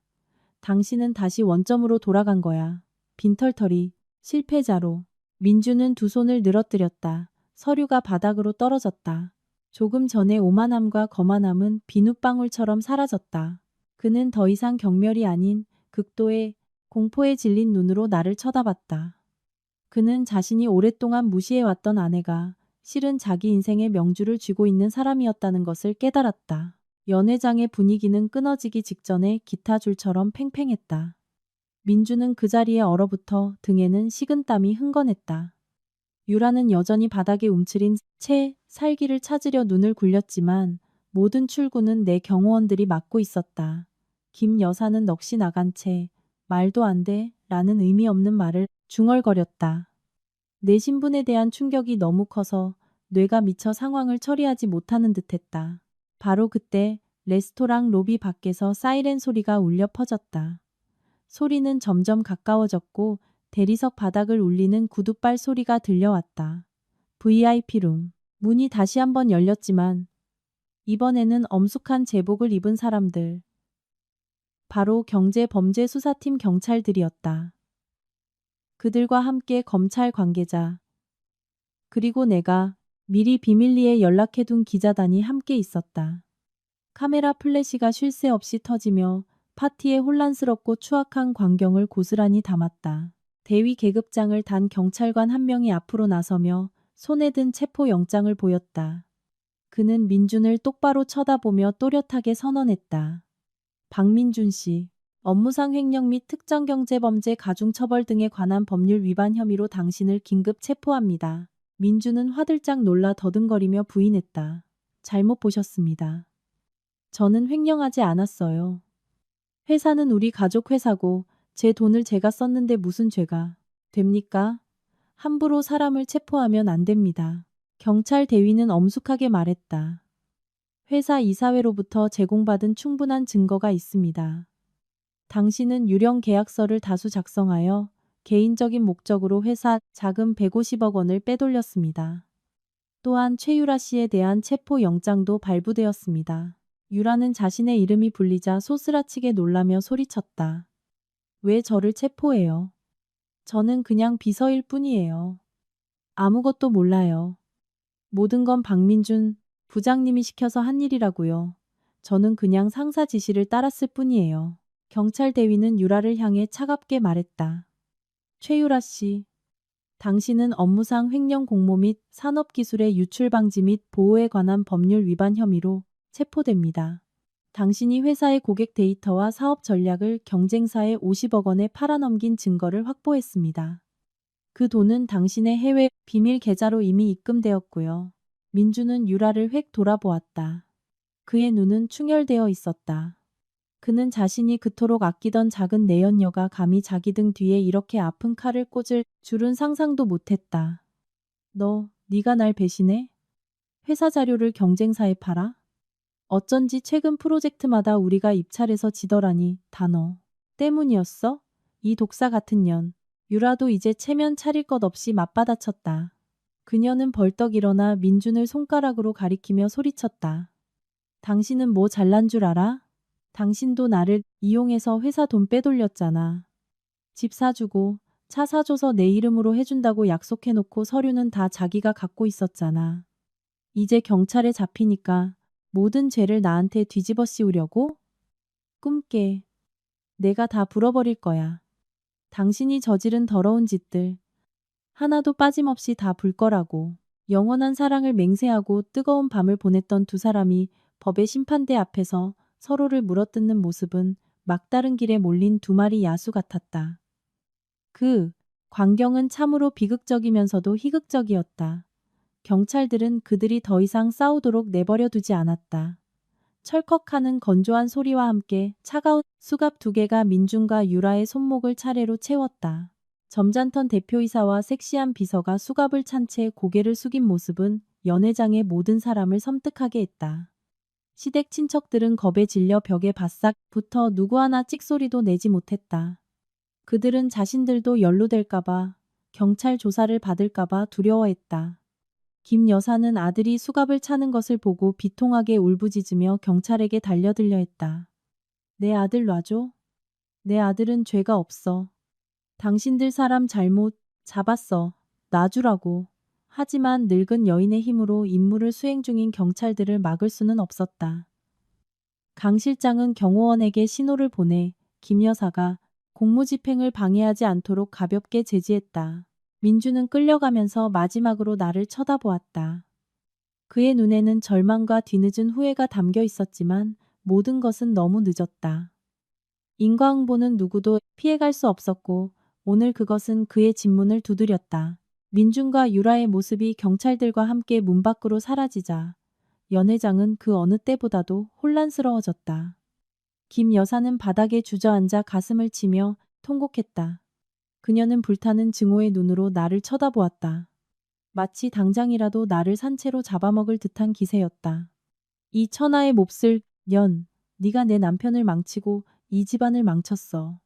당신은 다시 원점으로 돌아간 거야. 빈털터리, 실패자로. 민주는 두 손을 늘어뜨렸다. 서류가 바닥으로 떨어졌다. 조금 전에 오만함과 거만함은 비눗방울처럼 사라졌다. 그는 더 이상 경멸이 아닌 극도의 공포에 질린 눈으로 나를 쳐다봤다. 그는 자신이 오랫동안 무시해왔던 아내가 실은 자기 인생의 명주를 쥐고 있는 사람이었다는 것을 깨달았다. 연회장의 분위기는 끊어지기 직전에 기타 줄처럼 팽팽했다. 민주는 그 자리에 얼어붙어 등에는 식은땀이 흥건했다. 유라는 여전히 바닥에 움츠린 채 살기를 찾으려 눈을 굴렸지만 모든 출구는 내 경호원들이 막고 있었다. 김 여사는 넋이 나간 채 말도 안 돼 라는 의미 없는 말을 중얼거렸다. 내 신분에 대한 충격이 너무 커서 뇌가 미처 상황을 처리하지 못하는 듯했다. 바로 그때 레스토랑 로비 밖에서 사이렌 소리가 울려 퍼졌다. 소리는 점점 가까워졌고 대리석 바닥을 울리는 구둣발 소리가 들려왔다. VIP룸. 문이 다시 한번 열렸지만 이번에는 엄숙한 제복을 입은 사람들. 바로 경제범죄수사팀 경찰들이었다. 그들과 함께 검찰 관계자. 그리고 내가 미리 비밀리에 연락해둔 기자단이 함께 있었다. 카메라 플래시가 쉴 새 없이 터지며 파티의 혼란스럽고 추악한 광경을 고스란히 담았다. 대위 계급장을 단 경찰관 한 명이 앞으로 나서며 손에 든 체포영장을 보였다. 그는 민준을 똑바로 쳐다보며 또렷하게 선언했다. 박민준 씨, 업무상 횡령 및 특정경제범죄 가중처벌 등에 관한 법률 위반 혐의로 당신을 긴급 체포합니다. 민준은 화들짝 놀라 더듬거리며 부인했다. 잘못 보셨습니다. 저는 횡령하지 않았어요. 회사는 우리 가족 회사고 제 돈을 제가 썼는데 무슨 죄가 됩니까? 함부로 사람을 체포하면 안 됩니다. 경찰 대위는 엄숙하게 말했다. 회사 이사회로부터 제공받은 충분한 증거가 있습니다. 당신은 유령 계약서를 다수 작성하여 개인적인 목적으로 회사 자금 150억 원을 빼돌렸습니다. 또한 최유라 씨에 대한 체포 영장도 발부되었습니다. 유라는 자신의 이름이 불리자 소스라치게 놀라며 소리쳤다. 왜 저를 체포해요? 저는 그냥 비서일 뿐이에요. 아무것도 몰라요. 모든 건 박민준 부장님이 시켜서 한 일이라고요. 저는 그냥 상사 지시를 따랐을 뿐이에요. 경찰 대위는 유라를 향해 차갑게 말했다. 최유라 씨, 당신은 업무상 횡령 공모 및 산업기술의 유출 방지 및 보호에 관한 법률 위반 혐의로 체포됩니다. 당신이 회사의 고객 데이터와 사업 전략을 경쟁사에 50억 원에 팔아넘긴 증거를 확보했습니다. 그 돈은 당신의 해외 비밀 계좌로 이미 입금되었고요. 민주는 유라를 획 돌아보았다. 그의 눈은 충혈되어 있었다. 그는 자신이 그토록 아끼던 작은 내연녀가 감히 자기 등 뒤에 이렇게 아픈 칼을 꽂을 줄은 상상도 못했다. 네가 날 배신해? 회사 자료를 경쟁사에 팔아? 어쩐지 최근 프로젝트마다 우리가 입찰해서 지더라니 다 너 때문이었어? 이 독사 같은 년. 유라도 이제 체면 차릴 것 없이 맞받아쳤다. 그녀는 벌떡 일어나 민준을 손가락으로 가리키며 소리쳤다. 당신은 뭐 잘난 줄 알아? 당신도 나를 이용해서 회사 돈 빼돌렸잖아. 집 사주고 차 사줘서 내 이름으로 해준다고 약속해놓고 서류는 다 자기가 갖고 있었잖아. 이제 경찰에 잡히니까 모든 죄를 나한테 뒤집어 씌우려고? 꿈깨. 내가 다 불어버릴 거야. 당신이 저지른 더러운 짓들 하나도 빠짐없이 다 불 거라고. 영원한 사랑을 맹세하고 뜨거운 밤을 보냈던 두 사람이 법의 심판대 앞에서 서로를 물어뜯는 모습은 막다른 길에 몰린 두 마리 야수 같았다. 그 광경은 참으로 비극적이면서도 희극적이었다. 경찰들은 그들이 더 이상 싸우도록 내버려 두지 않았다. 철컥하는 건조한 소리와 함께 차가운 수갑 두 개가 민준과 유라의 손목을 차례로 채웠다. 점잖던 대표이사와 섹시한 비서가 수갑을 찬 채 고개를 숙인 모습은 연회장의 모든 사람을 섬뜩하게 했다. 시댁 친척들은 겁에 질려 벽에 바싹 붙어 누구 하나 찍소리도 내지 못했다. 그들은 자신들도 연루될까봐, 경찰 조사를 받을까봐 두려워했다. 김 여사는 아들이 수갑을 차는 것을 보고 비통하게 울부짖으며 경찰에게 달려들려 했다. 내 아들 놔줘. 내 아들은 죄가 없어. 당신들 사람 잘못 잡았어. 놔주라고. 하지만 늙은 여인의 힘으로 임무를 수행 중인 경찰들을 막을 수는 없었다. 강 실장은 경호원에게 신호를 보내 김 여사가 공무집행을 방해하지 않도록 가볍게 제지했다. 민주는 끌려가면서 마지막으로 나를 쳐다보았다. 그의 눈에는 절망과 뒤늦은 후회가 담겨 있었지만 모든 것은 너무 늦었다. 인과응보는 누구도 피해갈 수 없었고 오늘 그것은 그의 진문을 두드렸다. 민준과 유라의 모습이 경찰들과 함께 문 밖으로 사라지자 연 회장은 그 어느 때보다도 혼란스러워졌다. 김 여사는 바닥에 주저앉아 가슴을 치며 통곡했다. 그녀는 불타는 증오의 눈으로 나를 쳐다보았다. 마치 당장이라도 나를 산채로 잡아먹을 듯한 기세였다. 이 천하의 몹쓸 년, 네가 내 남편을 망치고 이 집안을 망쳤어.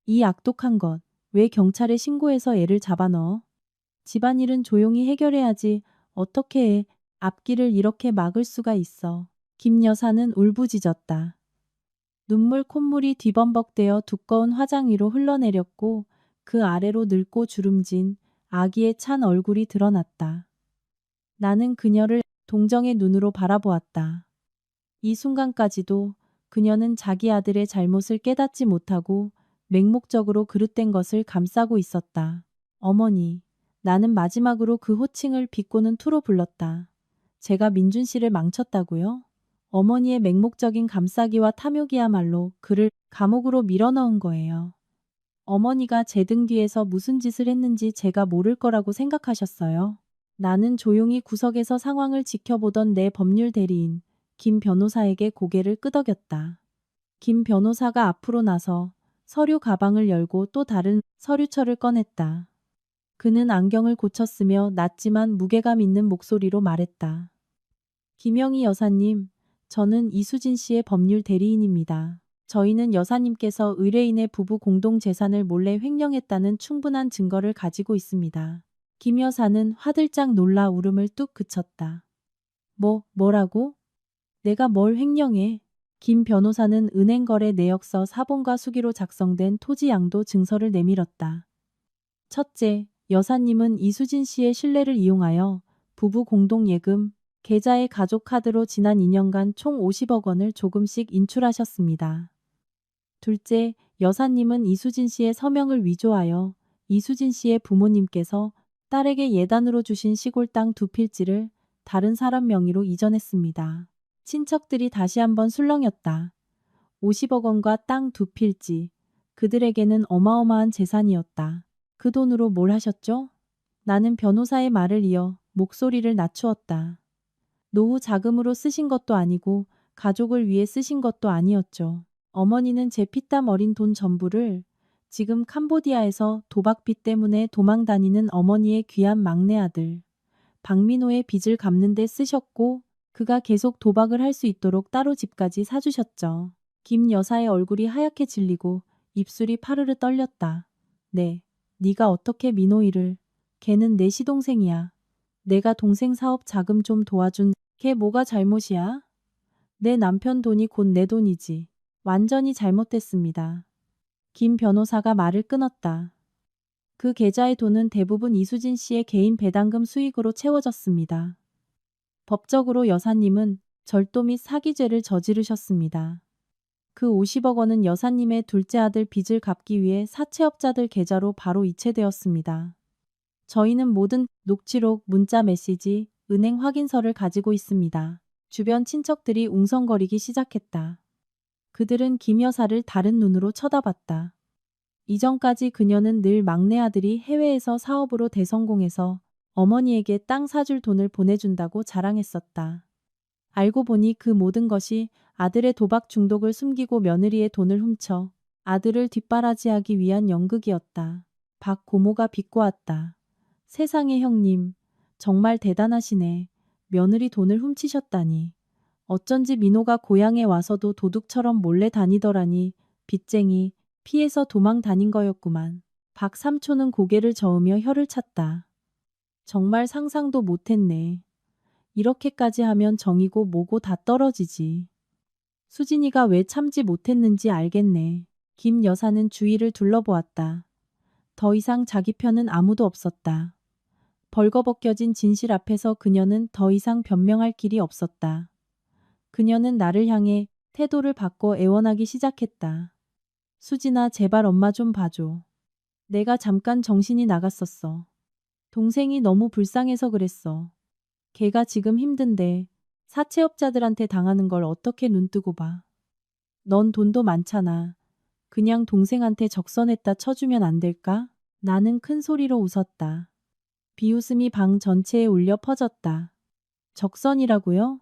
이 악독한 것, 왜 경찰에 신고해서 애를 잡아넣어? 집안일은 조용히 해결해야지 어떻게 해? 앞길을 이렇게 막을 수가 있어. 김 여사는 울부짖었다. 눈물 콧물이 뒤범벅되어 두꺼운 화장 위로 흘러내렸고 그 아래로 늙고 주름진 아기의 찬 얼굴이 드러났다. 나는 그녀를 동정의 눈으로 바라보았다. 이 순간까지도 그녀는 자기 아들의 잘못을 깨닫지 못하고 맹목적으로 그릇된 것을 감싸고 있었다. 어머니, 나는 마지막으로 그 호칭을 비꼬는 투로 불렀다. 제가 민준 씨를 망쳤다고요? 어머니의 맹목적인 감싸기와 탐욕이야말로 그를 감옥으로 밀어넣은 거예요. 어머니가 제 등 뒤에서 무슨 짓을 했는지 제가 모를 거라고 생각하셨어요? 나는 조용히 구석에서 상황을 지켜보던 내 법률 대리인 김 변호사에게 고개를 끄덕였다. 김 변호사가 앞으로 나서 서류 가방을 열고 또 다른 서류철을 꺼냈다. 그는 안경을 고쳤으며 낮지만 무게감 있는 목소리로 말했다. 김영희 여사님, 저는 이수진 씨의 법률 대리인입니다. 저희는 여사님께서 의뢰인의 부부 공동 재산을 몰래 횡령했다는 충분한 증거를 가지고 있습니다. 김 여사는 화들짝 놀라 울음을 뚝 그쳤다. 뭐라고? 내가 뭘 횡령해? 김 변호사는 은행거래 내역서 사본과 수기로 작성된 토지 양도 증서를 내밀었다. 첫째, 여사님은 이수진 씨의 신뢰를 이용하여 부부 공동예금, 계좌의 가족 카드로 지난 2년간 총 50억 원을 조금씩 인출하셨습니다. 둘째, 여사님은 이수진 씨의 서명을 위조하여 이수진 씨의 부모님께서 딸에게 예단으로 주신 시골 땅 2필지를 다른 사람 명의로 이전했습니다. 친척들이 다시 한번 술렁였다. 50억 원과 땅 2필지. 그들에게는 어마어마한 재산이었다. 그 돈으로 뭘 하셨죠? 나는 변호사의 말을 이어 목소리를 낮추었다. 노후 자금으로 쓰신 것도 아니고 가족을 위해 쓰신 것도 아니었죠. 어머니는 제 피땀 어린 돈 전부를 지금 캄보디아에서 도박빚 때문에 도망 다니는 어머니의 귀한 막내 아들 박민호의 빚을 갚는 데 쓰셨고 그가 계속 도박을 할 수 있도록 따로 집까지 사주셨죠. 김 여사의 얼굴이 하얗게 질리고 입술이 파르르 떨렸다. 네, 네가 어떻게 민호이를. 걔는 내 시동생이야. 내가 동생 사업 자금 좀 도와준 걔 뭐가 잘못이야? 내 남편 돈이 곧 내 돈이지. 완전히 잘못됐습니다. 김 변호사가 말을 끊었다. 그 계좌의 돈은 대부분 이수진 씨의 개인 배당금 수익으로 채워졌습니다. 법적으로 여사님은 절도 및 사기죄를 저지르셨습니다. 그 50억 원은 여사님의 둘째 아들 빚을 갚기 위해 사채업자들 계좌로 바로 이체되었습니다. 저희는 모든 녹취록, 문자 메시지, 은행 확인서를 가지고 있습니다. 주변 친척들이 웅성거리기 시작했다. 그들은 김 여사를 다른 눈으로 쳐다봤다. 이전까지 그녀는 늘 막내 아들이 해외에서 사업으로 대성공해서 어머니에게 땅 사줄 돈을 보내준다고 자랑했었다. 알고 보니 그 모든 것이 아들의 도박 중독을 숨기고 며느리의 돈을 훔쳐 아들을 뒷바라지하기 위한 연극이었다. 박 고모가 비꼬았다. 세상에 형님, 정말 대단하시네. 며느리 돈을 훔치셨다니. 어쩐지 민호가 고향에 와서도 도둑처럼 몰래 다니더라니. 빚쟁이, 피해서 도망 다닌 거였구만. 박 삼촌은 고개를 저으며 혀를 찼다. 정말 상상도 못했네. 이렇게까지 하면 정이고 뭐고 다 떨어지지. 수진이가 왜 참지 못했는지 알겠네. 김 여사는 주위를 둘러보았다. 더 이상 자기 편은 아무도 없었다. 벌거벗겨진 진실 앞에서 그녀는 더 이상 변명할 길이 없었다. 그녀는 나를 향해 태도를 바꿔 애원하기 시작했다. 수진아, 제발 엄마 좀 봐줘. 내가 잠깐 정신이 나갔었어. 동생이 너무 불쌍해서 그랬어. 걔가 지금 힘든데 사채업자들한테 당하는 걸 어떻게 눈뜨고 봐. 넌 돈도 많잖아. 그냥 동생한테 적선했다 쳐주면 안 될까? 나는 큰 소리로 웃었다. 비웃음이 방 전체에 울려 퍼졌다. 적선이라고요?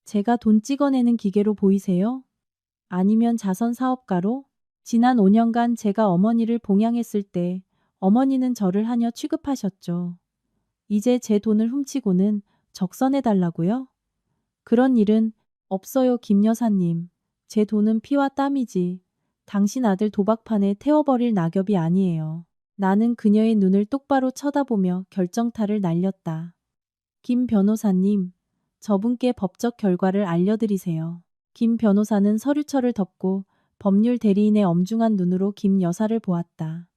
제가 돈 찍어내는 기계로 보이세요? 아니면 자선 사업가로? 지난 5년간 제가 어머니를 봉양했을 때 어머니는 저를 하녀 취급하셨죠. 이제 제 돈을 훔치고는 적선해달라고요? 그런 일은 없어요, 김 여사님. 제 돈은 피와 땀이지. 당신 아들 도박판에 태워버릴 낙엽이 아니에요. 나는 그녀의 눈을 똑바로 쳐다보며 결정타를 날렸다. 김 변호사님, 저분께 법적 결과를 알려드리세요. 김 변호사는 서류철을 덮고 법률 대리인의 엄중한 눈으로 김 여사를 보았다.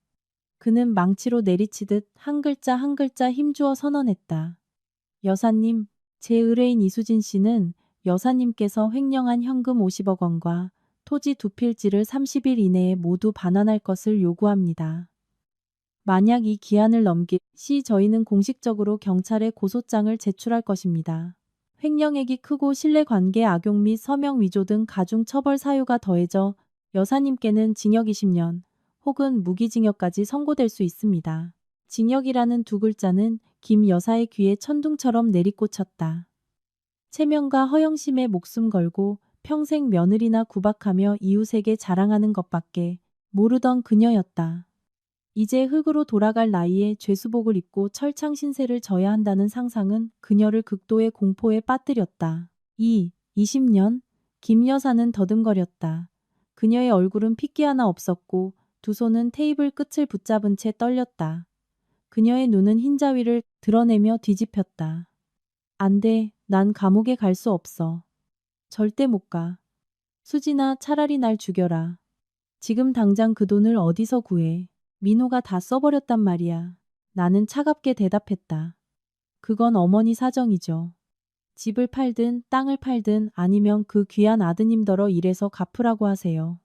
그는 망치로 내리치듯 한 글자 한 글자 힘주어 선언했다. 여사님, 제 의뢰인 이수진 씨는 여사님께서 횡령한 현금 50억 원과 토지 두 필지를 30일 이내에 모두 반환할 것을 요구합니다. 만약 이 기한을 넘길 시 저희는 공식적으로 경찰에 고소장을 제출할 것입니다. 횡령액이 크고 신뢰관계 악용 및 서명 위조 등 가중 처벌 사유가 더해져 여사님께는 징역 20년 혹은 무기징역까지 선고될 수 있습니다. 징역이라는 두 글자는 김 여사의 귀에 천둥처럼 내리꽂혔다. 체면과 허영심에 목숨 걸고 평생 며느리나 구박하며 이웃에게 자랑하는 것밖에 모르던 그녀였다. 이제 흙으로 돌아갈 나이에 죄수복을 입고 철창 신세를 져야 한다는 상상은 그녀를 극도의 공포에 빠뜨렸다. 20년? 김 여사는 더듬거렸다. 그녀의 얼굴은 핏기 하나 없었고 두 손은 테이블 끝을 붙잡은 채 떨렸다. 그녀의 눈은 흰자위를 드러내며 뒤집혔다. 안 돼, 난 감옥에 갈 수 없어. 절대 못 가. 수진아, 차라리 날 죽여라. 지금 당장 그 돈을 어디서 구해. 민호가 다 써버렸단 말이야. 나는 차갑게 대답했다. 그건 어머니 사정이죠. 집을 팔든 땅을 팔든 아니면 그 귀한 아드님더러 일해서 갚으라고 하세요.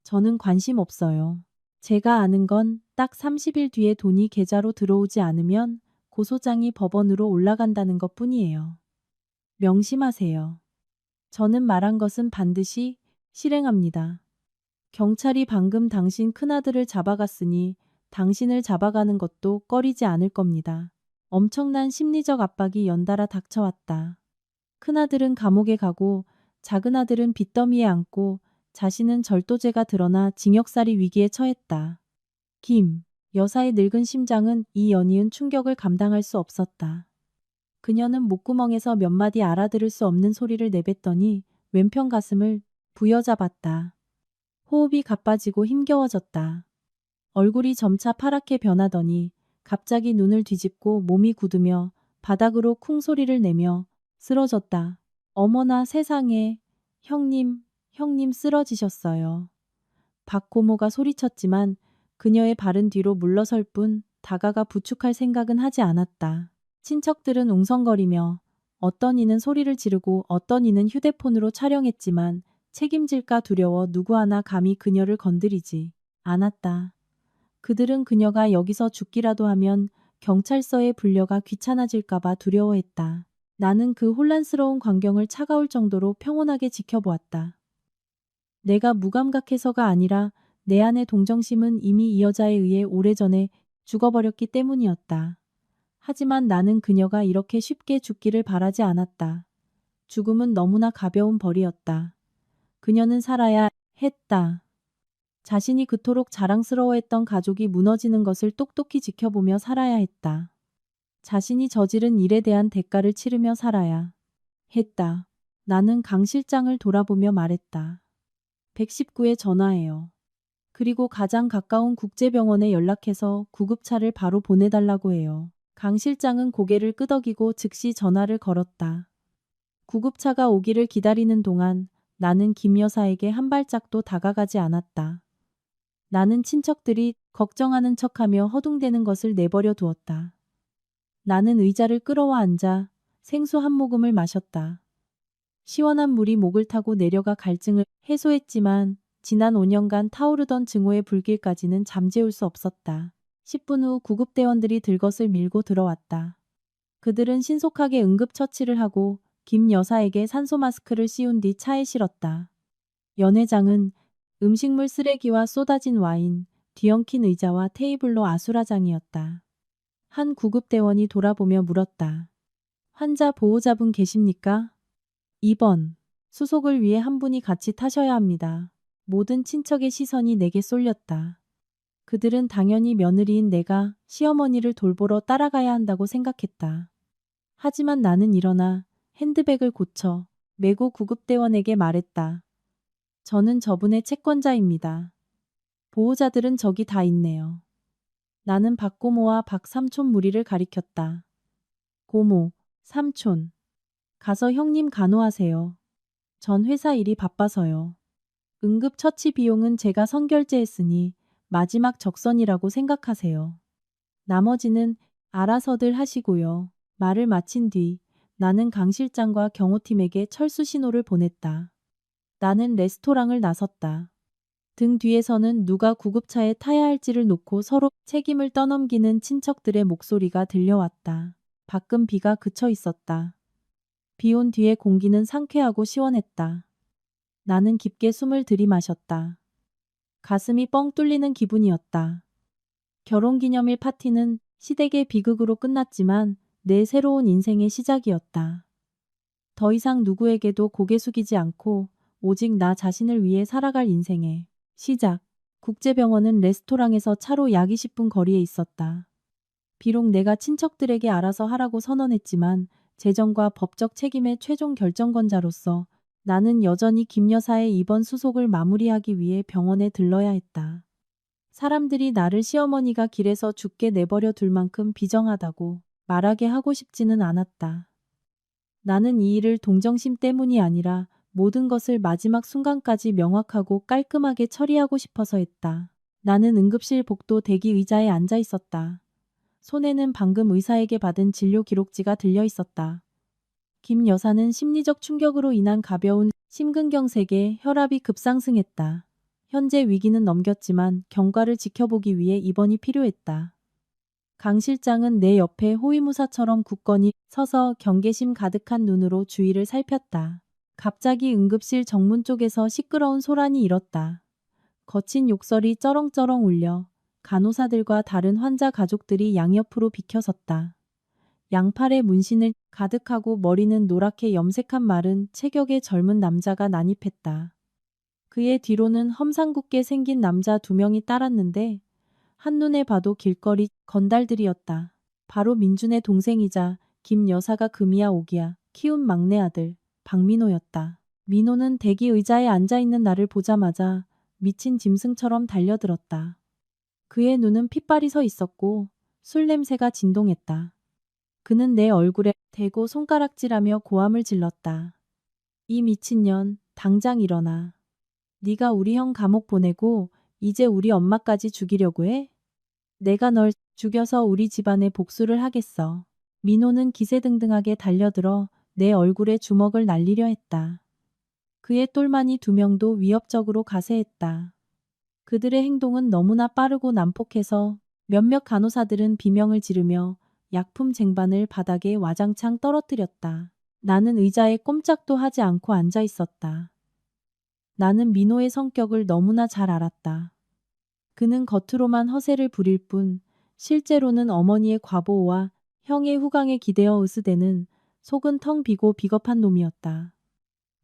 저는 관심 없어요. 제가 아는 건 딱 30일 뒤에 돈이 계좌로 들어오지 않으면 고소장이 법원으로 올라간다는 것 뿐이에요. 명심하세요. 저는 말한 것은 반드시 실행합니다. 경찰이 방금 당신 큰아들을 잡아갔으니 당신을 잡아가는 것도 꺼리지 않을 겁니다. 엄청난 심리적 압박이 연달아 닥쳐왔다. 큰아들은 감옥에 가고 작은아들은 빚더미에 앉고 자신은 절도죄가 드러나 징역살이 위기에 처했다. 김 여사의 늙은 심장은 이 연이은 충격을 감당할 수 없었다. 그녀는 목구멍에서 몇 마디 알아들을 수 없는 소리를 내뱉더니 왼편 가슴을 부여잡았다. 호흡이 가빠지고 힘겨워졌다. 얼굴이 점차 파랗게 변하더니 갑자기 눈을 뒤집고 몸이 굳으며 바닥으로 쿵 소리를 내며 쓰러졌다. 어머나 세상에, 형님 쓰러지셨어요. 박 고모가 소리쳤지만 그녀의 발은 뒤로 물러설 뿐 다가가 부축할 생각은 하지 않았다. 친척들은 웅성거리며 어떤 이는 소리를 지르고 어떤 이는 휴대폰으로 촬영했지만 책임질까 두려워 누구 하나 감히 그녀를 건드리지 않았다. 그들은 그녀가 여기서 죽기라도 하면 경찰서에 불려가 귀찮아질까봐 두려워했다. 나는 그 혼란스러운 광경을 차가울 정도로 평온하게 지켜보았다. 내가 무감각해서가 아니라 내 안의 동정심은 이미 이 여자에 의해 오래전에 죽어버렸기 때문이었다. 하지만 나는 그녀가 이렇게 쉽게 죽기를 바라지 않았다. 죽음은 너무나 가벼운 벌이었다. 그녀는 살아야 했다. 자신이 그토록 자랑스러워했던 가족이 무너지는 것을 똑똑히 지켜보며 살아야 했다. 자신이 저지른 일에 대한 대가를 치르며 살아야 했다. 나는 강 실장을 돌아보며 말했다. 119에 전화해요. 그리고 가장 가까운 국제병원에 연락해서 구급차를 바로 보내달라고 해요. 강 실장은 고개를 끄덕이고 즉시 전화를 걸었다. 구급차가 오기를 기다리는 동안 나는 김 여사에게 한 발짝도 다가가지 않았다. 나는 친척들이 걱정하는 척하며 허둥대는 것을 내버려 두었다. 나는 의자를 끌어와 앉아 생수 한 모금을 마셨다. 시원한 물이 목을 타고 내려가 갈증을 해소했지만 지난 5년간 타오르던 증오의 불길까지는 잠재울 수 없었다. 10분 후 구급대원들이 들것을 밀고 들어왔다. 그들은 신속하게 응급처치를 하고 김 여사에게 산소 마스크를 씌운 뒤 차에 실었다. 연 회장은 음식물 쓰레기와 쏟아진 와인, 뒤엉킨 의자와 테이블로 아수라장이었다. 한 구급대원이 돌아보며 물었다. 환자 보호자분 계십니까? 2번. 수속을 위해 한 분이 같이 타셔야 합니다. 모든 친척의 시선이 내게 쏠렸다. 그들은 당연히 며느리인 내가 시어머니를 돌보러 따라가야 한다고 생각했다. 하지만 나는 일어나 핸드백을 고쳐 메고 구급대원에게 말했다. 저는 저분의 채권자입니다. 보호자들은 저기 다 있네요. 나는 박고모와 박삼촌 무리를 가리켰다. 고모, 삼촌. 가서 형님 간호하세요. 전 회사 일이 바빠서요. 응급처치 비용은 제가 선결제했으니 마지막 적선이라고 생각하세요. 나머지는 알아서들 하시고요. 말을 마친 뒤 나는 강 실장과 경호팀에게 철수 신호를 보냈다. 나는 레스토랑을 나섰다. 등 뒤에서는 누가 구급차에 타야 할지를 놓고 서로 책임을 떠넘기는 친척들의 목소리가 들려왔다. 밖은 비가 그쳐 있었다. 비 온 뒤에 공기는 상쾌하고 시원했다. 나는 깊게 숨을 들이마셨다. 가슴이 뻥 뚫리는 기분이었다. 결혼기념일 파티는 시댁의 비극으로 끝났지만 내 새로운 인생의 시작이었다. 더 이상 누구에게도 고개 숙이지 않고 오직 나 자신을 위해 살아갈 인생의 시작. 국제병원은 레스토랑에서 차로 약 20분 거리에 있었다. 비록 내가 친척들에게 알아서 하라고 선언했지만 재정과 법적 책임의 최종 결정권자로서 나는 여전히 김 여사의 입원 수속을 마무리하기 위해 병원에 들러야 했다. 사람들이 나를 시어머니가 길에서 죽게 내버려 둘 만큼 비정하다고 말하게 하고 싶지는 않았다. 나는 이 일을 동정심 때문이 아니라 모든 것을 마지막 순간까지 명확하고 깔끔하게 처리하고 싶어서 했다. 나는 응급실 복도 대기 의자에 앉아 있었다. 손에는 방금 의사에게 받은 진료 기록지가 들려 있었다. 김 여사는 심리적 충격으로 인한 가벼운 심근경색에 혈압이 급상승했다. 현재 위기는 넘겼지만 경과를 지켜보기 위해 입원이 필요했다. 강 실장은 내 옆에 호위무사처럼 굳건히 서서 경계심 가득한 눈으로 주위를 살폈다. 갑자기 응급실 정문 쪽에서 시끄러운 소란이 일었다. 거친 욕설이 쩌렁쩌렁 울려 간호사들과 다른 환자 가족들이 양옆으로 비켜섰다. 양팔에 문신을 가득하고 머리는 노랗게 염색한 마른 체격의 젊은 남자가 난입했다. 그의 뒤로는 험상궂게 생긴 남자 2명이 따랐는데 한눈에 봐도 길거리 건달들이었다. 바로 민준의 동생이자 김 여사가 금이야 오기야 키운 막내 아들 박민호였다. 민호는 대기 의자에 앉아있는 나를 보자마자 미친 짐승처럼 달려들었다. 그의 눈은 핏발이 서 있었고 술 냄새가 진동했다. 그는 내 얼굴에 대고 손가락질하며 고함을 질렀다. 이 미친년, 당장 일어나. 네가 우리 형 감옥 보내고 이제 우리 엄마까지 죽이려고 해? 내가 널 죽여서 우리 집안에 복수를 하겠어. 민호는 기세등등하게 달려들어 내 얼굴에 주먹을 날리려 했다. 그의 똘마니 2명도 위협적으로 가세했다. 그들의 행동은 너무나 빠르고 난폭해서 몇몇 간호사들은 비명을 지르며 약품 쟁반을 바닥에 와장창 떨어뜨렸다. 나는 의자에 꼼짝도 하지 않고 앉아 있었다. 나는 민호의 성격을 너무나 잘 알았다. 그는 겉으로만 허세를 부릴 뿐 실제로는 어머니의 과보호와 형의 후광에 기대어 으스대는 속은 텅 비고 비겁한 놈이었다.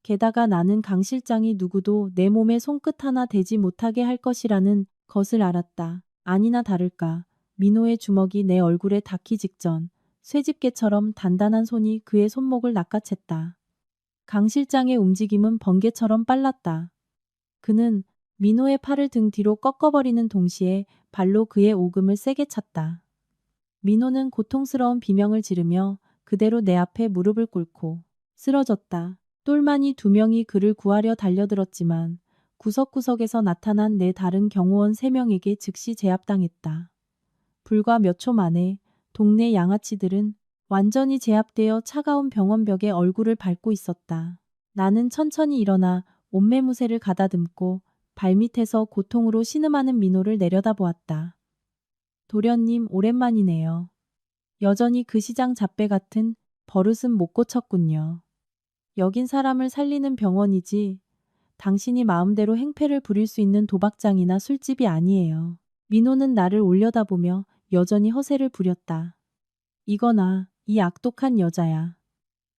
게다가 나는 강 실장이 누구도 내 몸에 손끝 하나 대지 못하게 할 것이라는 것을 알았다. 아니나 다를까 민호의 주먹이 내 얼굴에 닿기 직전 쇠집게처럼 단단한 손이 그의 손목을 낚아챘다. 강 실장의 움직임은 번개처럼 빨랐다. 그는 민호의 팔을 등 뒤로 꺾어버리는 동시에 발로 그의 오금을 세게 찼다. 민호는 고통스러운 비명을 지르며 그대로 내 앞에 무릎을 꿇고 쓰러졌다. 똘마니 2명이 그를 구하려 달려들었지만 구석구석에서 나타난 내 다른 경호원 3명에게 즉시 제압당했다. 불과 몇 초 만에 동네 양아치들은 완전히 제압되어 차가운 병원벽에 얼굴을 밟고 있었다. 나는 천천히 일어나 옷매무새를 가다듬고 발밑에서 고통으로 신음하는 민호를 내려다보았다. 도련님 오랜만이네요. 여전히 그 시장 잡배 같은 버릇은 못 고쳤군요. 여긴 사람을 살리는 병원이지 당신이 마음대로 행패를 부릴 수 있는 도박장이나 술집이 아니에요. 민호는 나를 올려다보며 여전히 허세를 부렸다. 이거나 이 악독한 여자야.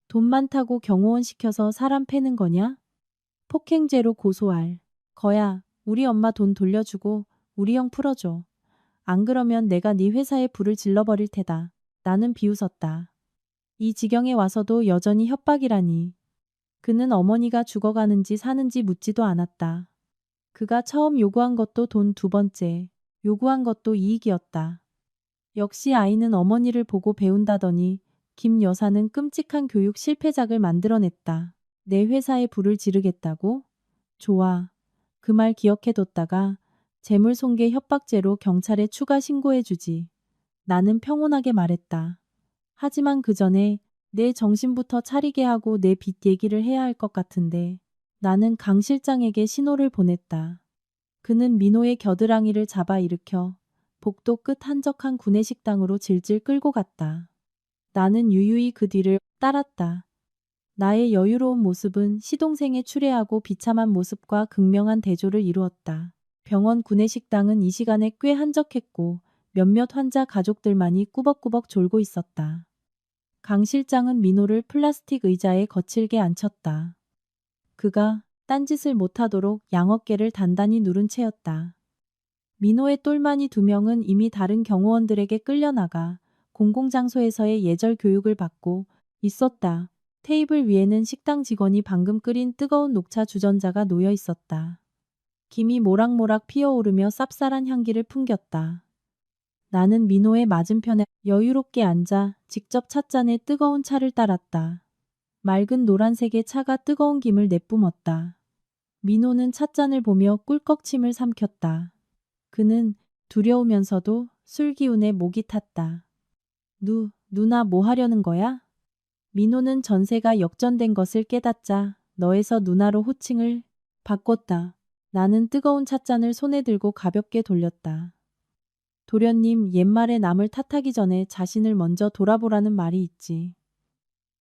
돈 많다고 경호원 시켜서 사람 패는 거냐? 폭행죄로 고소할 거야. 우리 엄마 돈 돌려주고 우리 형 풀어줘. 안 그러면 내가 네 회사에 불을 질러버릴 테다. 나는 비웃었다. 이 지경에 와서도 여전히 협박이라니. 그는 어머니가 죽어가는지 사는지 묻지도 않았다. 그가 처음 요구한 것도 돈 2번째, 요구한 것도 이익이었다. 역시 아이는 어머니를 보고 배운다더니 김 여사는 끔찍한 교육 실패작을 만들어냈다. 내 회사에 불을 지르겠다고? 좋아. 그 말 기억해뒀다가 재물손괴 협박죄로 경찰에 추가 신고해주지. 나는 평온하게 말했다. 하지만 그 전에 내 정신부터 차리게 하고 내 빚 얘기를 해야 할 것 같은데 나는 강 실장에게 신호를 보냈다. 그는 민호의 겨드랑이를 잡아 일으켜 복도 끝 한적한 구내식당으로 질질 끌고 갔다. 나는 유유히 그 뒤를 따랐다. 나의 여유로운 모습은 시동생의 추레하고 비참한 모습과 극명한 대조를 이루었다. 병원 구내식당은 이 시간에 꽤 한적했고 몇몇 환자 가족들만이 꾸벅꾸벅 졸고 있었다. 강 실장은 민호를 플라스틱 의자에 거칠게 앉혔다. 그가 딴짓을 못하도록 양어깨를 단단히 누른 채였다. 민호의 똘마니 2명은 이미 다른 경호원들에게 끌려나가 공공장소에서의 예절 교육을 받고 있었다. 테이블 위에는 식당 직원이 방금 끓인 뜨거운 녹차 주전자가 놓여 있었다. 김이 모락모락 피어오르며 쌉쌀한 향기를 풍겼다. 나는 민호의 맞은편에 여유롭게 앉아 직접 찻잔에 뜨거운 차를 따랐다. 맑은 노란색의 차가 뜨거운 김을 내뿜었다. 민호는 찻잔을 보며 꿀꺽 침을 삼켰다. 그는 두려우면서도 술 기운에 목이 탔다. 누나 뭐 하려는 거야? 민호는 전세가 역전된 것을 깨닫자 너에서 누나로 호칭을 바꿨다. 나는 뜨거운 찻잔을 손에 들고 가볍게 돌렸다. 도련님, 옛말에 남을 탓하기 전에 자신을 먼저 돌아보라는 말이 있지.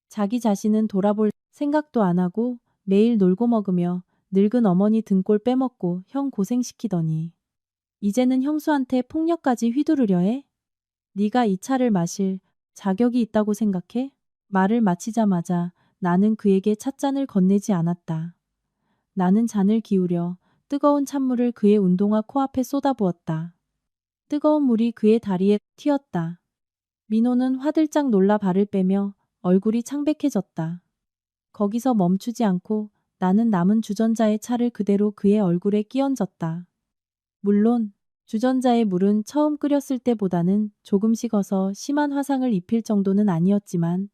자기 자신은 돌아볼 생각도 안 하고 매일 놀고 먹으며 늙은 어머니 등골 빼먹고 형 고생시키더니 이제는 형수한테 폭력까지 휘두르려 해? 네가 이 차를 마실 자격이 있다고 생각해? 말을 마치자마자 나는 그에게 찻잔을 건네지 않았다. 나는 잔을 기울여 뜨거운 찬물을 그의 운동화 코앞에 쏟아부었다. 뜨거운 물이 그의 다리에 튀었다. 민호는 화들짝 놀라 발을 빼며 얼굴이 창백해졌다. 거기서 멈추지 않고 나는 남은 주전자의 차를 그대로 그의 얼굴에 끼얹었다. 물론 주전자의 물은 처음 끓였을 때보다는 조금 식어서 심한 화상을 입힐 정도는 아니었지만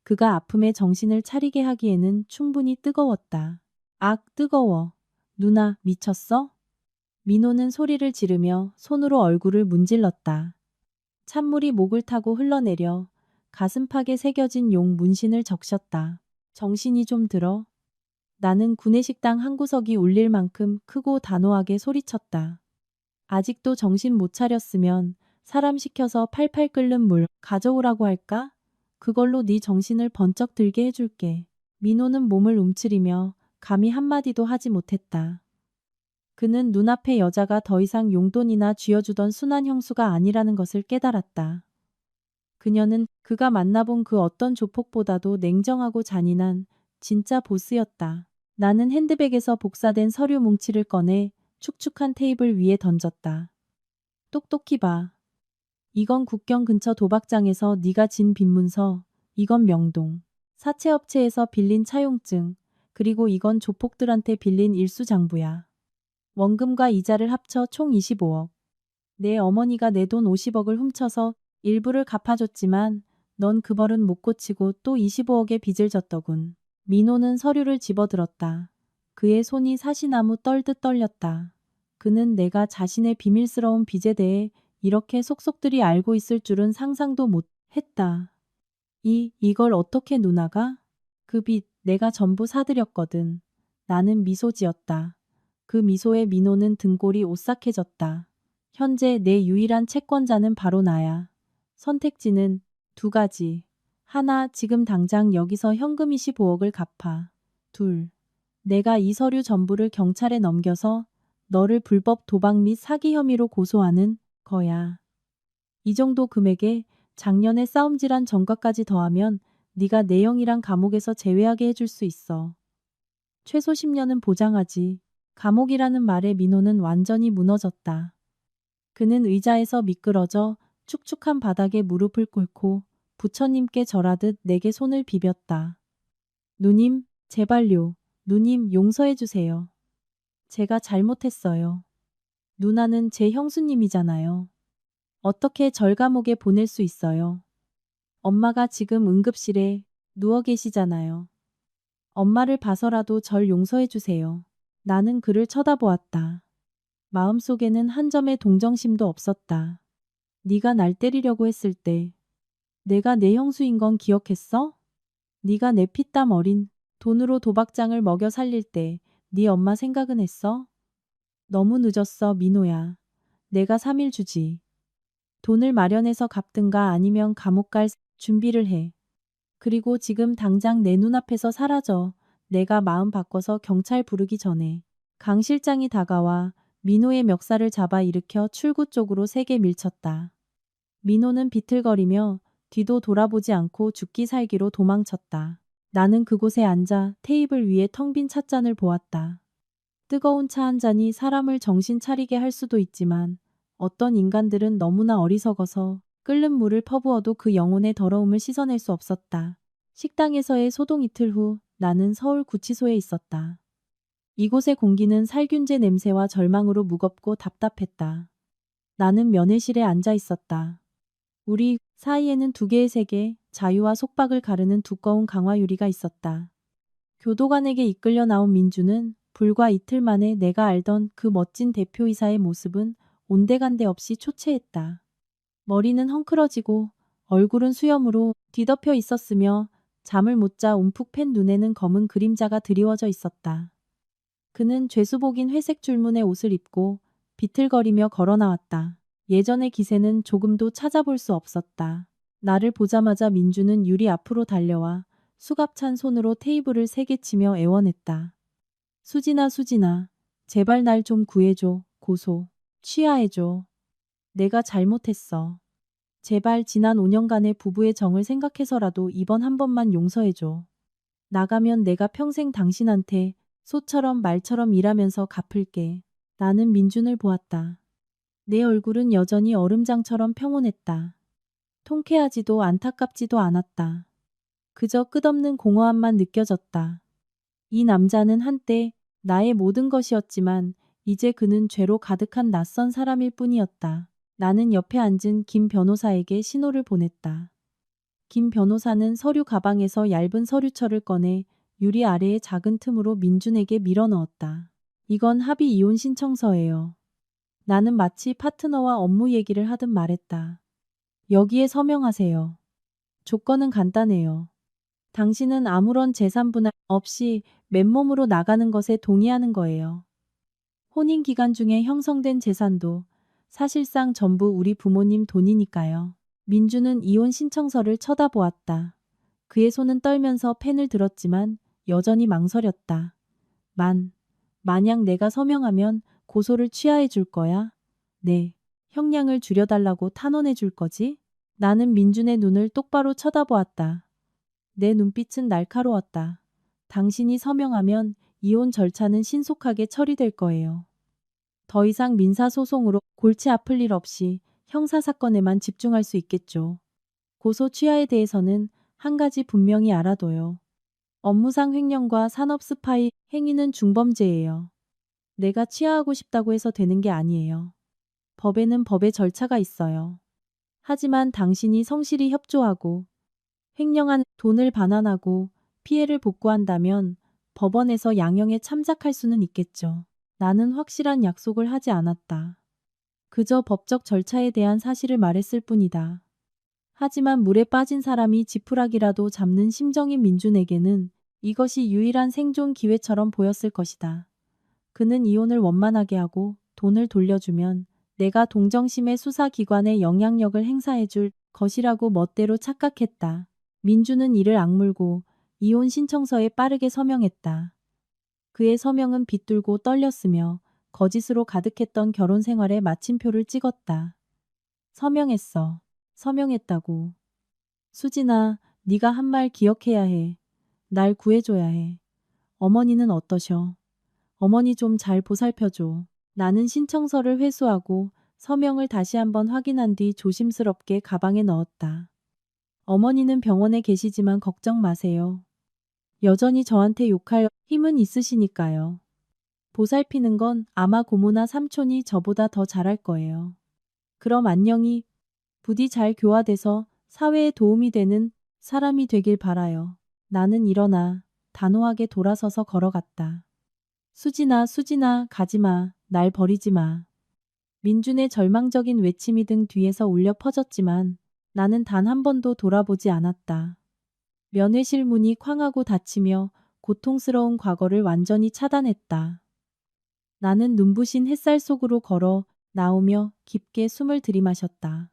그가 아픔에 정신을 차리게 하기에는 충분히 뜨거웠다. 악, 뜨거워. 누나, 미쳤어? 민호는 소리를 지르며 손으로 얼굴을 문질렀다. 찬물이 목을 타고 흘러내려 가슴팍에 새겨진 용 문신을 적셨다. 정신이 좀 들어? 나는 구내식당 한 구석이 울릴 만큼 크고 단호하게 소리쳤다. 아직도 정신 못 차렸으면 사람 시켜서 팔팔 끓는 물 가져오라고 할까? 그걸로 네 정신을 번쩍 들게 해줄게. 민호는 몸을 움츠리며 감히 한마디도 하지 못했다. 그는 눈앞의 여자가 더 이상 용돈이나 쥐어주던 순한 형수가 아니라는 것을 깨달았다. 그녀는 그가 만나본 그 어떤 조폭보다도 냉정하고 잔인한 진짜 보스였다. 나는 핸드백에서 복사된 서류 뭉치를 꺼내 축축한 테이블 위에 던졌다. 똑똑히 봐. 이건 국경 근처 도박장에서 네가 진 빈문서, 이건 명동. 사채업체에서 빌린 차용증, 그리고 이건 조폭들한테 빌린 일수장부야. 원금과 이자를 합쳐 총 25억. 내 어머니가 내 돈 50억을 훔쳐서 일부를 갚아줬지만 넌 그 벌은 못 고치고 또 25억의 빚을 졌더군. 민호는 서류를 집어들었다. 그의 손이 사시나무 떨듯 떨렸다. 그는 내가 자신의 비밀스러운 빚에 대해 이렇게 속속들이 알고 있을 줄은 상상도 못 했다. 이걸 어떻게 누나가? 그 빚 내가 전부 사드렸거든. 나는 미소 지었다. 그 미소에 민호는 등골이 오싹해졌다. 현재 내 유일한 채권자는 바로 나야. 선택지는 두 가지. 하나, 지금 당장 여기서 현금 25억을 갚아. 둘, 내가 이 서류 전부를 경찰에 넘겨서 너를 불법 도박 및 사기 혐의로 고소하는 거야. 이 정도 금액에 작년에 싸움질한 전과까지 더하면 네가 내형이랑 감옥에서 제외하게 해줄 수 있어. 최소 10년은 보장하지. 감옥이라는 말에 민호는 완전히 무너졌다. 그는 의자에서 미끄러져 축축한 바닥에 무릎을 꿇고 부처님께 절하듯 내게 손을 비볐다. 누님, 제발요. 누님, 용서해 주세요. 제가 잘못했어요. 누나는 제 형수님이잖아요. 어떻게 절 감옥에 보낼 수 있어요? 엄마가 지금 응급실에 누워 계시잖아요. 엄마를 봐서라도 절 용서해 주세요. 나는 그를 쳐다보았다. 마음속에는 한 점의 동정심도 없었다. 네가 날 때리려고 했을 때 내가 내 형수인 건 기억했어? 네가 내 피땀 어린 돈으로 도박장을 먹여 살릴 때 네 엄마 생각은 했어? 너무 늦었어, 민호야. 내가 3일 주지. 돈을 마련해서 갚든가 아니면 감옥 갈 준비를 해. 그리고 지금 당장 내 눈앞에서 사라져. 내가 마음 바꿔서 경찰 부르기 전에. 강 실장이 다가와 민호의 멱살을 잡아 일으켜 출구 쪽으로 세게 밀쳤다. 민호는 비틀거리며 뒤도 돌아보지 않고 죽기 살기로 도망쳤다. 나는 그곳에 앉아 테이블 위에 텅 빈 찻잔을 보았다. 뜨거운 차 한 잔이 사람을 정신 차리게 할 수도 있지만 어떤 인간들은 너무나 어리석어서 끓는 물을 퍼부어도 그 영혼의 더러움을 씻어낼 수 없었다. 식당에서의 소동 이틀 후 나는 서울 구치소에 있었다. 이곳의 공기는 살균제 냄새와 절망으로 무겁고 답답했다. 나는 면회실에 앉아 있었다. 우리 사이에는 두 개의 세계, 자유와 속박을 가르는 두꺼운 강화유리가 있었다. 교도관에게 이끌려 나온 민주는 불과 이틀 만에 내가 알던 그 멋진 대표이사의 모습은 온데간데 없이 초췌했다. 머리는 헝클어지고 얼굴은 수염으로 뒤덮여 있었으며 잠을 못 자 움푹 팬 눈에는 검은 그림자가 드리워져 있었다. 그는 죄수복인 회색 줄무늬 옷을 입고 비틀거리며 걸어 나왔다. 예전의 기세는 조금도 찾아볼 수 없었다. 나를 보자마자 민주는 유리 앞으로 달려와 수갑찬 손으로 테이블을 세게 치며 애원했다. 수진아, 수진아, 제발 날 좀 구해줘. 고소. 취하해줘. 내가 잘못했어. 제발 지난 5년간의 부부의 정을 생각해서라도 이번 한 번만 용서해줘. 나가면 내가 평생 당신한테 소처럼 말처럼 일하면서 갚을게. 나는 민준을 보았다. 내 얼굴은 여전히 얼음장처럼 평온했다. 통쾌하지도 안타깝지도 않았다. 그저 끝없는 공허함만 느껴졌다. 이 남자는 한때 나의 모든 것이었지만 이제 그는 죄로 가득한 낯선 사람일 뿐이었다. 나는 옆에 앉은 김 변호사에게 신호를 보냈다. 김 변호사는 서류 가방에서 얇은 서류철을 꺼내 유리 아래의 작은 틈으로 민준에게 밀어 넣었다. 이건 합의 이혼 신청서예요. 나는 마치 파트너와 업무 얘기를 하듯 말했다. 여기에 서명하세요. 조건은 간단해요. 당신은 아무런 재산 분할 없이 맨몸으로 나가는 것에 동의하는 거예요. 혼인 기간 중에 형성된 재산도 사실상 전부 우리 부모님 돈이니까요. 민주는 이혼 신청서를 쳐다보았다. 그의 손은 떨면서 펜을 들었지만 여전히 망설였다. 만약 내가 서명하면 고소를 취하해 줄 거야? 네. 형량을 줄여달라고 탄원해 줄 거지? 나는 민준의 눈을 똑바로 쳐다보았다. 내 눈빛은 날카로웠다. 당신이 서명하면 이혼 절차는 신속하게 처리될 거예요. 더 이상 민사소송으로 골치 아플 일 없이 형사사건에만 집중할 수 있겠죠. 고소 취하에 대해서는 한 가지 분명히 알아둬요. 업무상 횡령과 산업 스파이 행위는 중범죄예요. 내가 취하하고 싶다고 해서 되는 게 아니에요. 법에는 법의 절차가 있어요. 하지만 당신이 성실히 협조하고 횡령한 돈을 반환하고 피해를 복구한다면 법원에서 양형에 참작할 수는 있겠죠. 나는 확실한 약속을 하지 않았다. 그저 법적 절차에 대한 사실을 말했을 뿐이다. 하지만 물에 빠진 사람이 지푸라기라도 잡는 심정인 민준에게는 이것이 유일한 생존 기회처럼 보였을 것이다. 그는 이혼을 원만하게 하고 돈을 돌려주면 내가 동정심의 수사기관에 영향력을 행사해줄 것이라고 멋대로 착각했다. 민주는 이를 악물고 이혼 신청서에 빠르게 서명했다. 그의 서명은 빗둘고 떨렸으며 거짓으로 가득했던 결혼 생활에 마침표를 찍었다. 서명했어. 서명했다고. 수진아, 네가 한 말 기억해야 해. 날 구해줘야 해. 어머니는 어떠셔? 어머니 좀 잘 보살펴줘. 나는 신청서를 회수하고 서명을 다시 한번 확인한 뒤 조심스럽게 가방에 넣었다. 어머니는 병원에 계시지만 걱정 마세요. 여전히 저한테 욕할 힘은 있으시니까요. 보살피는 건 아마 고모나 삼촌이 저보다 더 잘할 거예요. 그럼 안녕히 부디 잘 교화돼서 사회에 도움이 되는 사람이 되길 바라요. 나는 일어나 단호하게 돌아서서 걸어갔다. 수진아, 수진아, 가지마. 날 버리지 마. 민준의 절망적인 외침이 등 뒤에서 울려 퍼졌지만 나는 단 한 번도 돌아보지 않았다. 면회실 문이 쾅하고 닫히며 고통스러운 과거를 완전히 차단했다. 나는 눈부신 햇살 속으로 걸어 나오며 깊게 숨을 들이마셨다.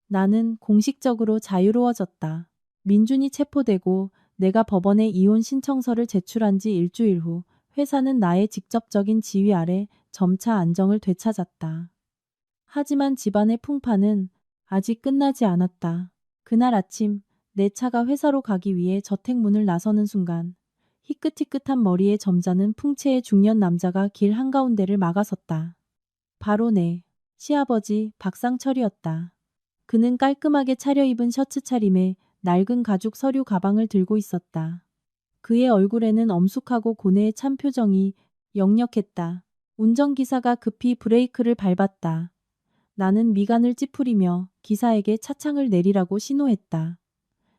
나는 공식적으로 자유로워졌다. 민준이 체포되고 내가 법원에 이혼 신청서를 제출한 지 일주일 후 회사는 나의 직접적인 지휘 아래 점차 안정을 되찾았다. 하지만 집안의 풍파는 아직 끝나지 않았다. 그날 아침 내 차가 회사로 가기 위해 저택문을 나서는 순간 희끗희끗한 머리에 점잖은 풍채의 중년 남자가 길 한가운데를 막아섰다. 바로 내 시아버지 박상철이었다. 그는 깔끔하게 차려입은 셔츠 차림에 낡은 가죽 서류 가방을 들고 있었다. 그의 얼굴에는 엄숙하고 고뇌의 찬 표정이 역력했다. 운전기사가 급히 브레이크를 밟았다. 나는 미간을 찌푸리며 기사에게 차창을 내리라고 신호했다.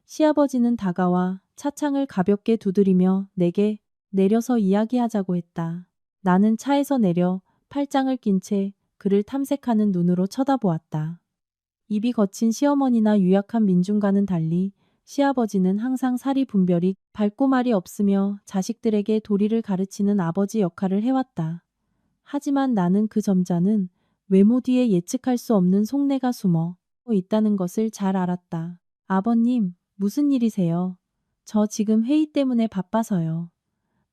시아버지는 다가와 차창을 가볍게 두드리며 내게 내려서 이야기하자고 했다. 나는 차에서 내려 팔짱을 낀 채 그를 탐색하는 눈으로 쳐다보았다. 입이 거친 시어머니나 유약한 민중과는 달리 시아버지는 항상 사리 분별이 밝고 말이 없으며 자식들에게 도리를 가르치는 아버지 역할을 해왔다. 하지만 나는 그 점잖은 외모 뒤에 예측할 수 없는 속내가 숨어 있다는 것을 잘 알았다. 아버님, 무슨 일이세요? 저 지금 회의 때문에 바빠서요.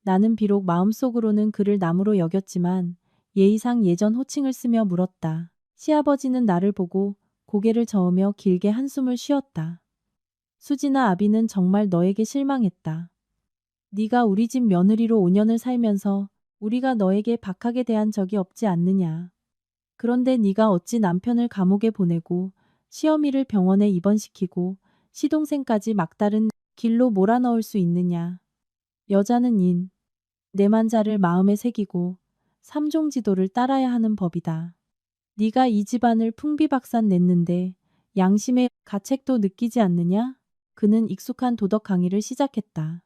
나는 비록 마음속으로는 그를 남으로 여겼지만 예의상 예전 호칭을 쓰며 물었다. 시아버지는 나를 보고 고개를 저으며 길게 한숨을 쉬었다. 수진아, 아비는 정말 너에게 실망했다. 네가 우리 집 며느리로 5년을 살면서 우리가 너에게 박하게 대한 적이 없지 않느냐. 그런데 네가 어찌 남편을 감옥에 보내고 시어미를 병원에 입원시키고 시동생까지 막다른 길로 몰아넣을 수 있느냐. 여자는 내 만자를 마음에 새기고 삼종지도를 따라야 하는 법이다. 네가 이 집안을 풍비박산 냈는데 양심의 가책도 느끼지 않느냐? 그는 익숙한 도덕 강의를 시작했다.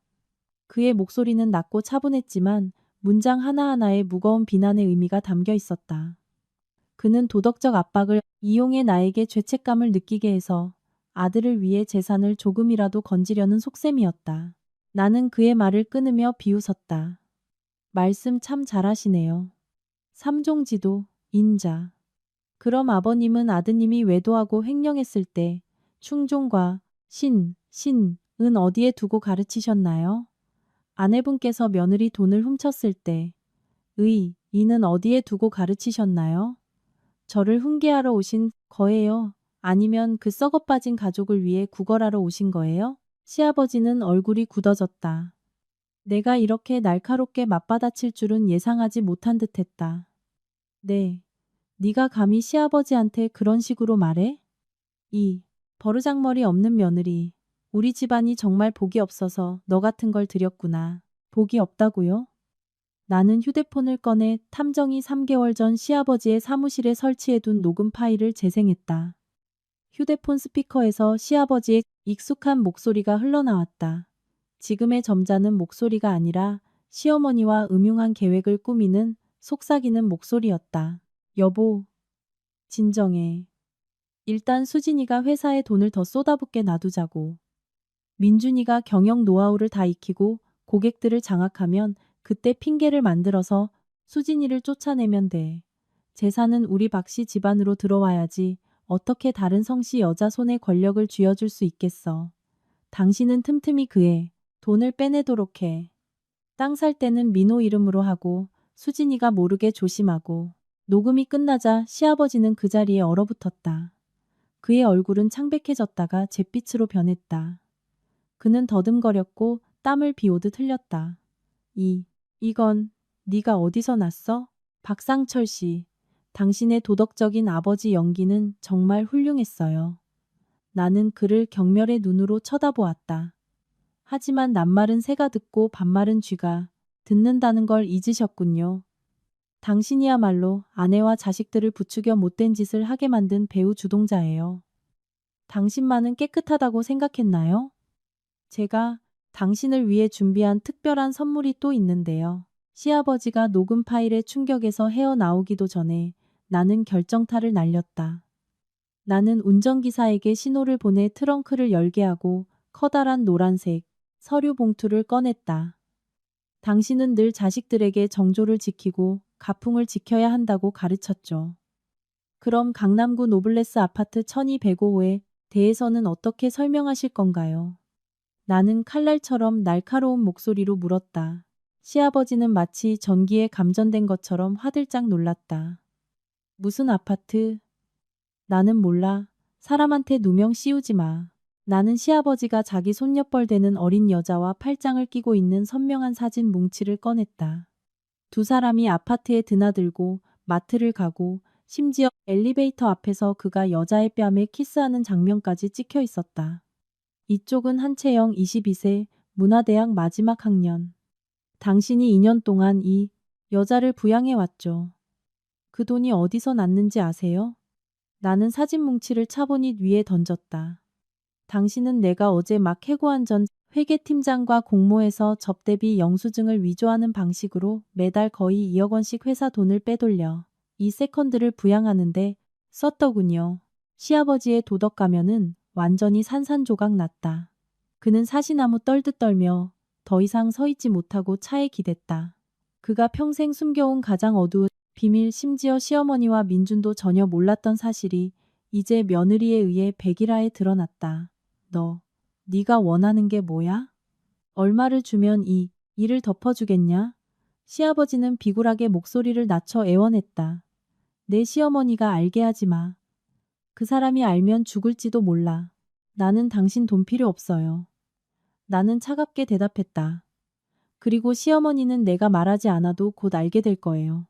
그의 목소리는 낮고 차분했지만 문장 하나하나에 무거운 비난의 의미가 담겨 있었다. 그는 도덕적 압박을 이용해 나에게 죄책감을 느끼게 해서 아들을 위해 재산을 조금이라도 건지려는 속셈이었다. 나는 그의 말을 끊으며 비웃었다. 말씀 참 잘하시네요. 삼종지도, 인자. 그럼 아버님은 아드님이 외도하고 횡령했을 때 충종과 신은 어디에 두고 가르치셨나요? 아내분께서 며느리 돈을 훔쳤을 때 이는 어디에 두고 가르치셨나요? 저를 훈계하러 오신 거예요? 아니면 그 썩어빠진 가족을 위해 구걸하러 오신 거예요? 시아버지는 얼굴이 굳어졌다. 내가 이렇게 날카롭게 맞받아칠 줄은 예상하지 못한 듯했다. 네. 네가 감히 시아버지한테 그런 식으로 말해? 버르장머리 없는 며느리. 우리 집안이 정말 복이 없어서 너 같은 걸 들였구나. 복이 없다고요? 나는 휴대폰을 꺼내 탐정이 3개월 전 시아버지의 사무실에 설치해둔 녹음 파일을 재생했다. 휴대폰 스피커에서 시아버지의 익숙한 목소리가 흘러나왔다. 지금의 점잖은 목소리가 아니라 시어머니와 음흉한 계획을 꾸미는 속삭이는 목소리였다. 여보, 진정해. 일단 수진이가 회사에 돈을 더 쏟아붓게 놔두자고. 민준이가 경영 노하우를 다 익히고 고객들을 장악하면 그때 핑계를 만들어서 수진이를 쫓아내면 돼. 재산은 우리 박씨 집안으로 들어와야지 어떻게 다른 성씨 여자 손에 권력을 쥐어줄 수 있겠어. 당신은 틈틈이 그의 돈을 빼내도록 해. 땅 살 때는 민호 이름으로 하고 수진이가 모르게 조심하고. 녹음이 끝나자 시아버지는 그 자리에 얼어붙었다. 그의 얼굴은 창백해졌다가 잿빛으로 변했다. 그는 더듬거렸고 땀을 비오듯 흘렸다. 이건 네가 어디서 났어? 박상철 씨, 당신의 도덕적인 아버지 연기는 정말 훌륭했어요. 나는 그를 경멸의 눈으로 쳐다보았다. 하지만 낱말은 새가 듣고 반말은 쥐가 듣는다는 걸 잊으셨군요. 당신이야말로 아내와 자식들을 부추겨 못된 짓을 하게 만든 배후 주동자예요. 당신만은 깨끗하다고 생각했나요? 제가 당신을 위해 준비한 특별한 선물이 또 있는데요. 시아버지가 녹음 파일의 충격에서 헤어나오기도 전에 나는 결정타를 날렸다. 나는 운전기사에게 신호를 보내 트렁크를 열게 하고 커다란 노란색 서류 봉투를 꺼냈다. 당신은 늘 자식들에게 정조를 지키고 가풍을 지켜야 한다고 가르쳤죠. 그럼 강남구 노블레스 아파트 1205에 대해서는 어떻게 설명하실 건가요? 나는 칼날처럼 날카로운 목소리로 물었다. 시아버지는 마치 전기에 감전된 것처럼 화들짝 놀랐다. 무슨 아파트? 나는 몰라. 사람한테 누명 씌우지 마. 나는 시아버지가 자기 손녀뻘 되는 어린 여자와 팔짱을 끼고 있는 선명한 사진 뭉치를 꺼냈다. 두 사람이 아파트에 드나들고 마트를 가고 심지어 엘리베이터 앞에서 그가 여자의 뺨에 키스하는 장면까지 찍혀 있었다. 이쪽은 한채영 22세, 문화대학 마지막 학년. 당신이 2년 동안 이 여자를 부양해 왔죠. 그 돈이 어디서 났는지 아세요? 나는 사진 뭉치를 차보닛 위에 던졌다. 당신은 내가 어제 막 해고한 전 회계팀장과 공모해서 접대비 영수증을 위조하는 방식으로 매달 거의 2억 원씩 회사 돈을 빼돌려 이 세컨드를 부양하는데 썼더군요. 시아버지의 도덕 가면은 완전히 산산조각 났다. 그는 사시나무 떨듯 떨며 더 이상 서 있지 못하고 차에 기댔다. 그가 평생 숨겨온 가장 어두운 비밀, 심지어 시어머니와 민준도 전혀 몰랐던 사실이 이제 며느리에 의해 백일하에 드러났다. 네가 원하는 게 뭐야? 얼마를 주면 이 일을 덮어주겠냐? 시아버지는 비굴하게 목소리를 낮춰 애원했다. 내 시어머니가 알게 하지 마. 그 사람이 알면 죽을지도 몰라. 나는 당신 돈 필요 없어요. 나는 차갑게 대답했다. 그리고 시어머니는 내가 말하지 않아도 곧 알게 될 거예요.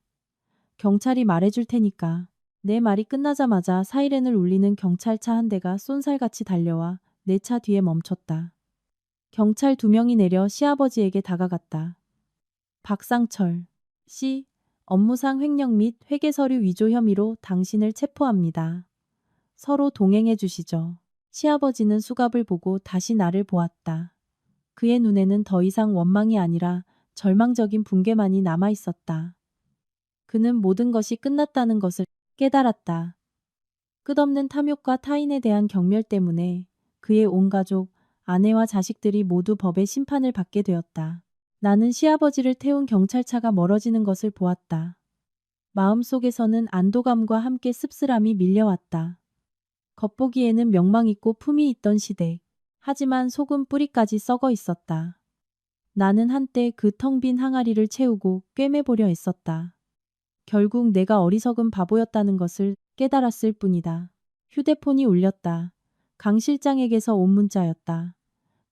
경찰이 말해줄 테니까. 내 말이 끝나자마자 사이렌을 울리는 경찰차 한 대가 쏜살같이 달려와 내 차 뒤에 멈췄다. 경찰 2명이 내려 시아버지에게 다가갔다. 박상철 씨, 업무상 횡령 및 회계서류 위조 혐의로 당신을 체포합니다. 서로 동행해 주시죠. 시아버지는 수갑을 보고 다시 나를 보았다. 그의 눈에는 더 이상 원망이 아니라 절망적인 붕괴만이 남아 있었다. 그는 모든 것이 끝났다는 것을 깨달았다. 끝없는 탐욕과 타인에 대한 경멸 때문에 그의 온 가족, 아내와 자식들이 모두 법의 심판을 받게 되었다. 나는 시아버지를 태운 경찰차가 멀어지는 것을 보았다. 마음속에서는 안도감과 함께 씁쓸함이 밀려왔다. 겉보기에는 명망 있고 품이 있던 시대. 하지만 속은 뿌리까지 썩어 있었다. 나는 한때 그 텅 빈 항아리를 채우고 꿰매보려 했었다. 결국 내가 어리석은 바보였다는 것을 깨달았을 뿐이다. 휴대폰이 울렸다. 강 실장에게서 온 문자였다.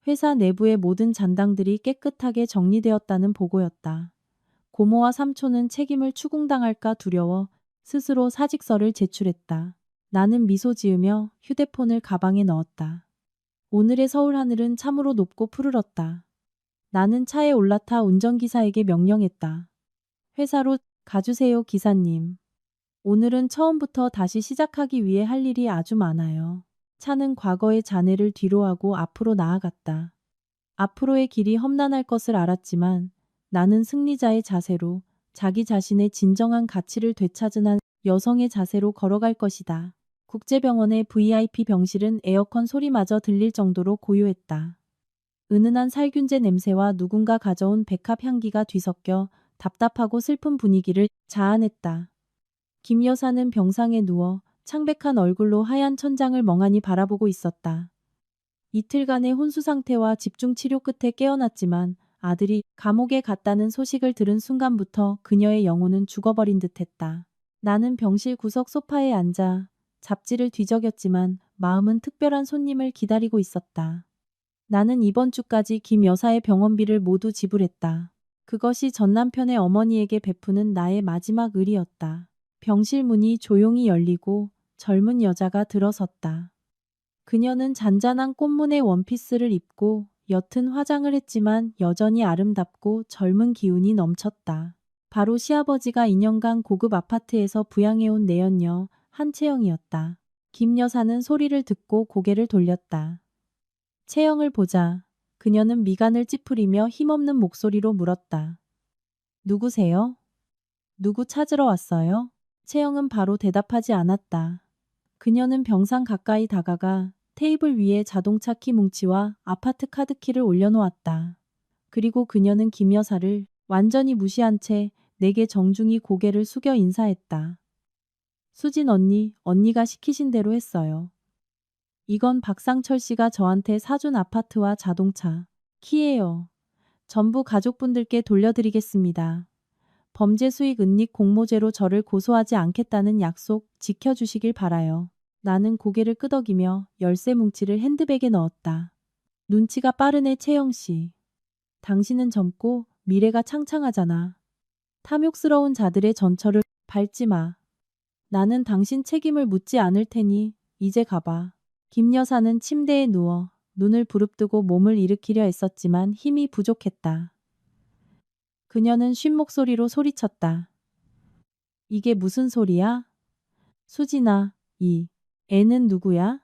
회사 내부의 모든 잔당들이 깨끗하게 정리되었다는 보고였다. 고모와 삼촌은 책임을 추궁당할까 두려워 스스로 사직서를 제출했다. 나는 미소 지으며 휴대폰을 가방에 넣었다. 오늘의 서울 하늘은 참으로 높고 푸르렀다. 나는 차에 올라타 운전기사에게 명령했다. 회사로 가주세요, 기사님. 오늘은 처음부터 다시 시작하기 위해 할 일이 아주 많아요. 차는 과거의 잔해를 뒤로하고 앞으로 나아갔다. 앞으로의 길이 험난할 것을 알았지만 나는 승리자의 자세로, 자기 자신의 진정한 가치를 되찾은 한 여성의 자세로 걸어갈 것이다. 국제병원의 VIP 병실은 에어컨 소리마저 들릴 정도로 고요했다. 은은한 살균제 냄새와 누군가 가져온 백합 향기가 뒤섞여 답답하고 슬픈 분위기를 자아냈다. 김 여사는 병상에 누워 창백한 얼굴로 하얀 천장을 멍하니 바라보고 있었다. 이틀간의 혼수 상태와 집중 치료 끝에 깨어났지만 아들이 감옥에 갔다는 소식을 들은 순간부터 그녀의 영혼은 죽어버린 듯했다. 나는 병실 구석 소파에 앉아 잡지를 뒤적였지만 마음은 특별한 손님을 기다리고 있었다. 나는 이번 주까지 김 여사의 병원비를 모두 지불했다. 그것이 전 남편의 어머니에게 베푸는 나의 마지막 의리였다. 병실 문이 조용히 열리고 젊은 여자가 들어섰다. 그녀는 잔잔한 꽃무늬 원피스를 입고 옅은 화장을 했지만 여전히 아름답고 젊은 기운이 넘쳤다. 바로 시아버지가 2년간 고급 아파트에서 부양해온 내연녀 한채영이었다. 김 여사는 소리를 듣고 고개를 돌렸다. 채영을 보자. 그녀는 미간을 찌푸리며 힘없는 목소리로 물었다. 누구세요? 누구 찾으러 왔어요? 채영은 바로 대답하지 않았다. 그녀는 병상 가까이 다가가 테이블 위에 자동차 키 뭉치와 아파트 카드키를 올려놓았다. 그리고 그녀는 김 여사를 완전히 무시한 채 내게 정중히 고개를 숙여 인사했다. 수진 언니, 언니가 시키신 대로 했어요. 이건 박상철 씨가 저한테 사준 아파트와 자동차, 키예요. 전부 가족분들께 돌려드리겠습니다. 범죄 수익 은닉 공모죄로 저를 고소하지 않겠다는 약속 지켜주시길 바라요. 나는 고개를 끄덕이며 열쇠 뭉치를 핸드백에 넣었다. 눈치가 빠르네 채영 씨. 당신은 젊고 미래가 창창하잖아. 탐욕스러운 자들의 전철을 밟지 마. 나는 당신 책임을 묻지 않을 테니 이제 가봐. 김 여사는 침대에 누워 눈을 부릅뜨고 몸을 일으키려 애썼지만 힘이 부족했다. 그녀는 쉰 목소리로 소리쳤다. 이게 무슨 소리야? 수진아, 이 애는 누구야?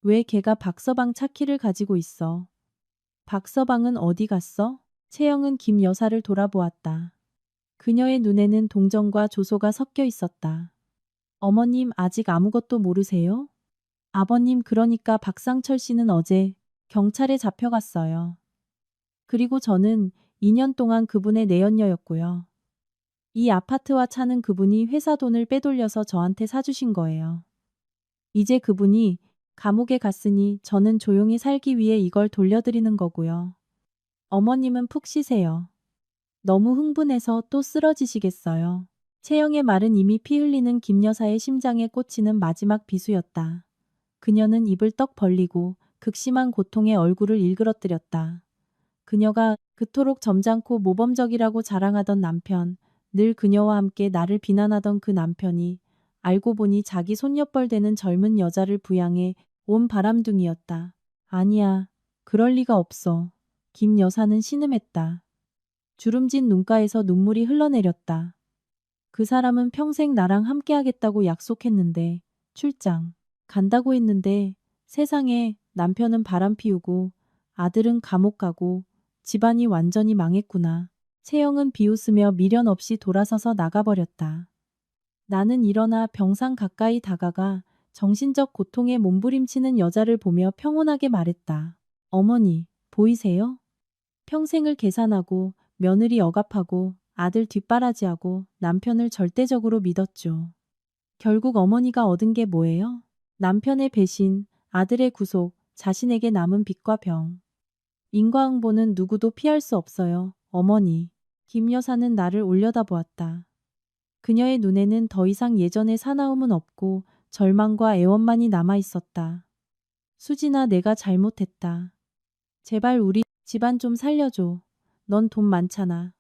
왜 걔가 박서방 차키를 가지고 있어? 박서방은 어디 갔어? 채영은 김 여사를 돌아보았다. 그녀의 눈에는 동정과 조소가 섞여 있었다. 어머님 아직 아무것도 모르세요? 아버님 그러니까 박상철 씨는 어제 경찰에 잡혀갔어요. 그리고 저는 2년 동안 그분의 내연녀였고요. 이 아파트와 차는 그분이 회사 돈을 빼돌려서 저한테 사주신 거예요. 이제 그분이 감옥에 갔으니 저는 조용히 살기 위해 이걸 돌려드리는 거고요. 어머님은 푹 쉬세요. 너무 흥분해서 또 쓰러지시겠어요. 채영의 말은 이미 피 흘리는 김 여사의 심장에 꽂히는 마지막 비수였다. 그녀는 입을 떡 벌리고 극심한 고통에 얼굴을 일그러뜨렸다. 그녀가 그토록 점잖고 모범적이라고 자랑하던 남편, 늘 그녀와 함께 나를 비난하던 그 남편이 알고 보니 자기 손녀뻘 되는 젊은 여자를 부양해 온 바람둥이였다. 아니야, 그럴 리가 없어. 김 여사는 신음했다. 주름진 눈가에서 눈물이 흘러내렸다. 그 사람은 평생 나랑 함께하겠다고 약속했는데, 출장 간다고 했는데 세상에 남편은 바람 피우고 아들은 감옥 가고 집안이 완전히 망했구나. 채영은 비웃으며 미련 없이 돌아서서 나가버렸다. 나는 일어나 병상 가까이 다가가 정신적 고통에 몸부림치는 여자를 보며 평온하게 말했다. 어머니, 보이세요? 평생을 계산하고 며느리 억압하고 아들 뒷바라지하고 남편을 절대적으로 믿었죠. 결국 어머니가 얻은 게 뭐예요? 남편의 배신, 아들의 구속, 자신에게 남은 빚과 병. 인과응보는 누구도 피할 수 없어요. 어머니. 김 여사는 나를 올려다보았다. 그녀의 눈에는 더 이상 예전의 사나움은 없고 절망과 애원만이 남아있었다. 수진아, 내가 잘못했다. 제발 우리 집안 좀 살려줘. 넌 돈 많잖아.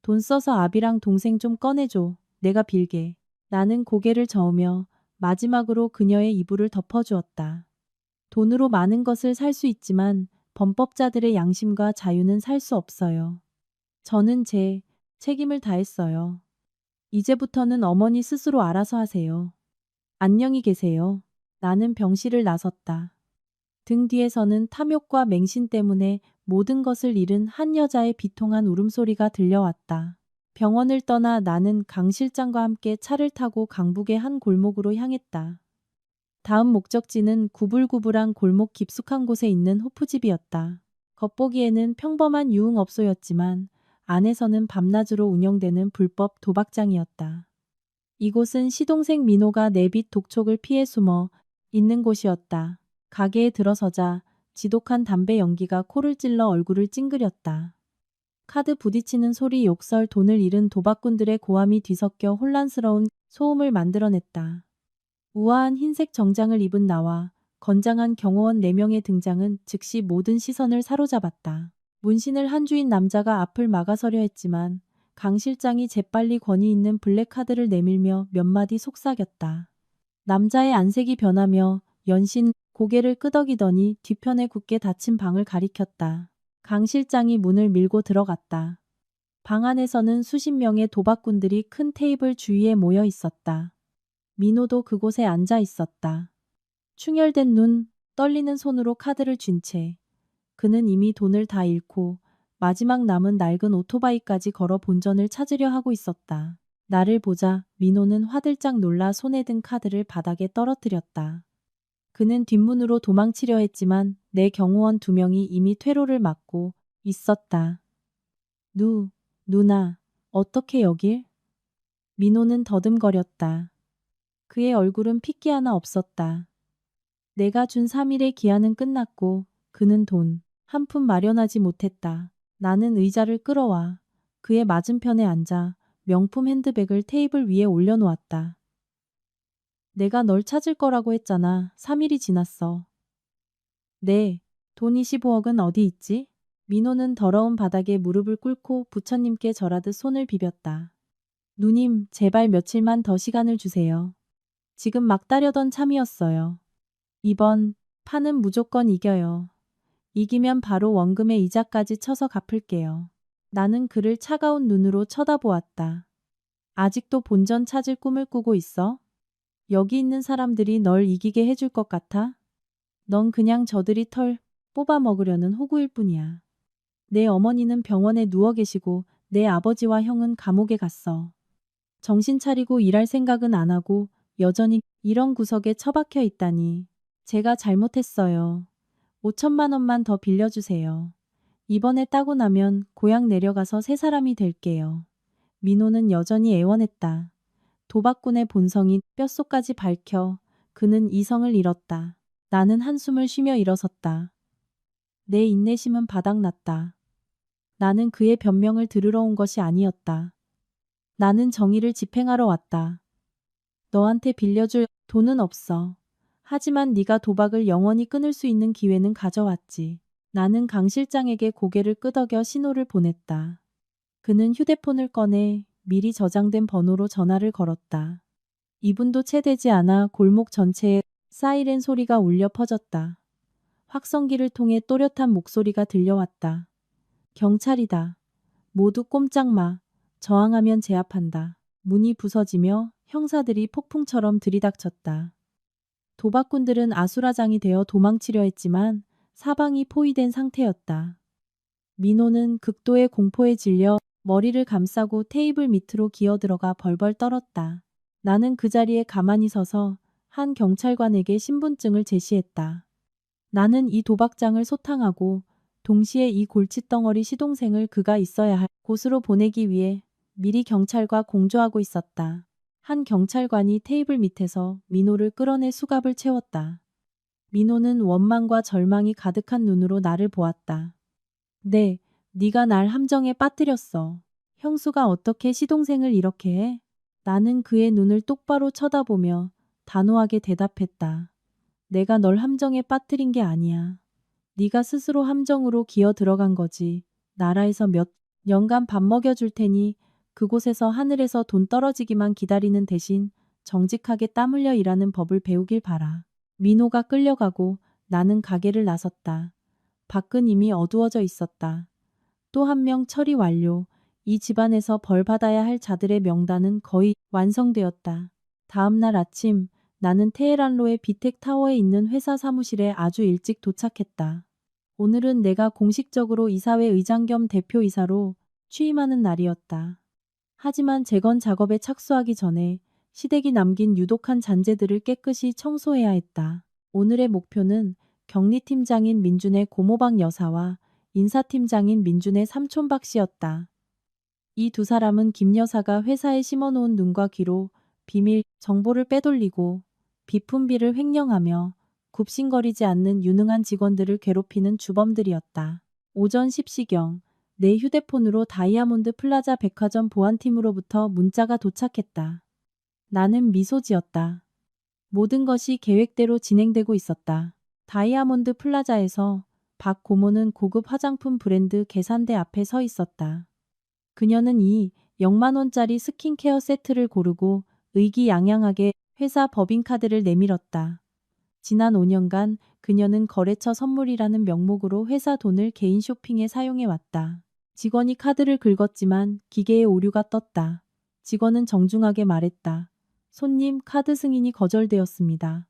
돈 써서 아비랑 동생 좀 꺼내줘. 내가 빌게. 나는 고개를 저으며 마지막으로 그녀의 이불을 덮어주었다. 돈으로 많은 것을 살 수 있지만 범법자들의 양심과 자유는 살 수 없어요. 저는 제 책임을 다했어요. 이제부터는 어머니 스스로 알아서 하세요. 안녕히 계세요. 나는 병실을 나섰다. 등 뒤에서는 탐욕과 맹신 때문에 모든 것을 잃은 한 여자의 비통한 울음소리가 들려왔다. 병원을 떠나 나는 강 실장과 함께 차를 타고 강북의 한 골목으로 향했다. 다음 목적지는 구불구불한 골목 깊숙한 곳에 있는 호프집이었다. 겉보기에는 평범한 유흥업소였지만 안에서는 밤낮으로 운영되는 불법 도박장이었다. 이곳은 시동생 민호가 내빚 독촉을 피해 숨어 있는 곳이었다. 가게에 들어서자 지독한 담배 연기가 코를 찔러 얼굴을 찡그렸다. 카드 부딪히는 소리, 욕설, 돈을 잃은 도박꾼들의 고함이 뒤섞여 혼란스러운 소음을 만들어냈다. 우아한 흰색 정장을 입은 나와 건장한 경호원 4명의 등장은 즉시 모든 시선을 사로잡았다. 문신을 한 주인 남자가 앞을 막아서려 했지만 강 실장이 재빨리 권위 있는 블랙카드를 내밀며 몇 마디 속삭였다. 남자의 안색이 변하며 연신 고개를 끄덕이더니 뒤편에 굳게 닫힌 방을 가리켰다. 강 실장이 문을 밀고 들어갔다. 방 안에서는 수십 명의 도박꾼들이 큰 테이블 주위에 모여 있었다. 민호도 그곳에 앉아 있었다. 충혈된 눈, 떨리는 손으로 카드를 쥔 채 그는 이미 돈을 다 잃고 마지막 남은 낡은 오토바이까지 걸어 본전을 찾으려 하고 있었다. 나를 보자 민호는 화들짝 놀라 손에 든 카드를 바닥에 떨어뜨렸다. 그는 뒷문으로 도망치려 했지만 내 경호원 2명이 이미 퇴로를 막고 있었다. 누나, 어떻게 여길? 민호는 더듬거렸다. 그의 얼굴은 핏기 하나 없었다. 내가 준 3일의 기한은 끝났고 그는 돈 한 푼 마련하지 못했다. 나는 의자를 끌어와 그의 맞은편에 앉아 명품 핸드백을 테이블 위에 올려놓았다. 내가 널 찾을 거라고 했잖아. 3일이 지났어. 네, 돈 25억은 어디 있지? 민호는 더러운 바닥에 무릎을 꿇고 부처님께 절하듯 손을 비볐다. 누님, 제발 며칠만 더 시간을 주세요. 지금 막 따려던 참이었어요. 이번 판은 무조건 이겨요. 이기면 바로 원금의 이자까지 쳐서 갚을게요. 나는 그를 차가운 눈으로 쳐다보았다. 아직도 본전 찾을 꿈을 꾸고 있어? 여기 있는 사람들이 널 이기게 해줄 것 같아? 넌 그냥 저들이 털 뽑아 먹으려는 호구일 뿐이야. 내 어머니는 병원에 누워 계시고 내 아버지와 형은 감옥에 갔어. 정신 차리고 일할 생각은 안 하고 여전히 이런 구석에 처박혀 있다니. 제가 잘못했어요. 5천만 원만 더 빌려주세요. 이번에 따고 나면 고향 내려가서 새 사람이 될게요. 민호는 여전히 애원했다. 도박꾼의 본성이 뼛속까지 밝혀 그는 이성을 잃었다. 나는 한숨을 쉬며 일어섰다. 내 인내심은 바닥났다. 나는 그의 변명을 들으러 온 것이 아니었다. 나는 정의를 집행하러 왔다. 너한테 빌려줄 돈은 없어. 하지만 네가 도박을 영원히 끊을 수 있는 기회는 가져왔지. 나는 강 실장에게 고개를 끄덕여 신호를 보냈다. 그는 휴대폰을 꺼내 미리 저장된 번호로 전화를 걸었다. 2분도 채 되지 않아 골목 전체에 사이렌 소리가 울려 퍼졌다. 확성기를 통해 또렷한 목소리가 들려왔다. 경찰이다. 모두 꼼짝 마. 저항하면 제압한다. 문이 부서지며 형사들이 폭풍처럼 들이닥쳤다. 도박꾼들은 아수라장이 되어 도망치려 했지만 사방이 포위된 상태였다. 민호는 극도의 공포에 질려 머리를 감싸고 테이블 밑으로 기어들어가 벌벌 떨었다. 나는 그 자리에 가만히 서서 한 경찰관에게 신분증을 제시했다. 나는 이 도박장을 소탕하고 동시에 이 골칫덩어리 시동생을 그가 있어야 할 곳으로 보내기 위해 미리 경찰과 공조하고 있었다. 한 경찰관이 테이블 밑에서 민호를 끌어내 수갑을 채웠다. 민호는 원망과 절망이 가득한 눈으로 나를 보았다. 네, 네가 날 함정에 빠뜨렸어. 형수가 어떻게 시동생을 이렇게 해? 나는 그의 눈을 똑바로 쳐다보며 단호하게 대답했다. 내가 널 함정에 빠뜨린 게 아니야. 네가 스스로 함정으로 기어 들어간 거지. 나라에서 몇 년간 밥 먹여줄 테니 그곳에서 하늘에서 돈 떨어지기만 기다리는 대신 정직하게 땀 흘려 일하는 법을 배우길 바라. 민호가 끌려가고 나는 가게를 나섰다. 밖은 이미 어두워져 있었다. 또 한 명 처리 완료. 이 집안에서 벌 받아야 할 자들의 명단은 거의 완성되었다. 다음 날 아침 나는 테헤란로의 비텍타워에 있는 회사 사무실에 아주 일찍 도착했다. 오늘은 내가 공식적으로 이사회 의장 겸 대표이사로 취임하는 날이었다. 하지만 재건 작업에 착수하기 전에 시댁이 남긴 유독한 잔재들을 깨끗이 청소해야 했다. 오늘의 목표는 격리팀장인 민준의 고모박 여사와 인사팀장인 민준의 삼촌 박 씨였다. 이 두 사람은 김 여사가 회사에 심어놓은 눈과 귀로 비밀 정보를 빼돌리고 비품비를 횡령하며 굽신거리지 않는 유능한 직원들을 괴롭히는 주범들이었다. 오전 10시경 내 휴대폰으로 다이아몬드 플라자 백화점 보안팀으로부터 문자가 도착했다. 나는 미소 지었다. 모든 것이 계획대로 진행되고 있었다. 다이아몬드 플라자에서 박 고모는 고급 화장품 브랜드 계산대 앞에 서 있었다. 그녀는 이 0만 원짜리 스킨케어 세트를 고르고 의기양양하게 회사 법인카드를 내밀었다. 지난 5년간 그녀는 거래처 선물이라는 명목으로 회사 돈을 개인 쇼핑에 사용해왔다. 직원이 카드를 긁었지만 기계에 오류가 떴다. 직원은 정중하게 말했다. 손님, 카드 승인이 거절되었습니다.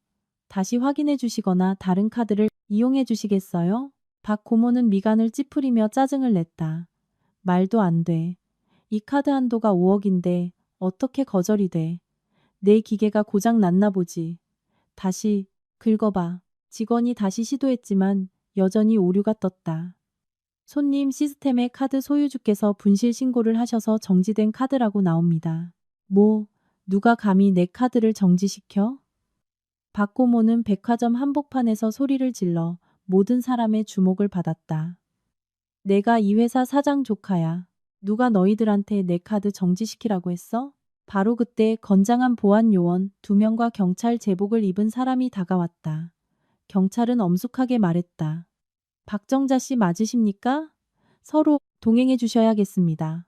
다시 확인해 주시거나 다른 카드를 이용해 주시겠어요? 박 고모는 미간을 찌푸리며 짜증을 냈다. 말도 안 돼. 이 카드 한도가 5억인데 어떻게 거절이 돼. 내 기계가 고장 났나 보지. 다시 긁어봐. 직원이 다시 시도했지만 여전히 오류가 떴다. 손님, 시스템에 카드 소유주께서 분실 신고를 하셔서 정지된 카드라고 나옵니다. 뭐, 누가 감히 내 카드를 정지시켜? 박 고모는 백화점 한복판에서 소리를 질러 모든 사람의 주목을 받았다. 내가 이 회사 사장 조카야. 누가 너희들한테 내 카드 정지시키라고 했어? 바로 그때 건장한 보안 요원 2명과 경찰 제복을 입은 사람이 다가왔다. 경찰은 엄숙하게 말했다. 박정자 씨 맞으십니까? 서로 동행해 주셔야겠습니다.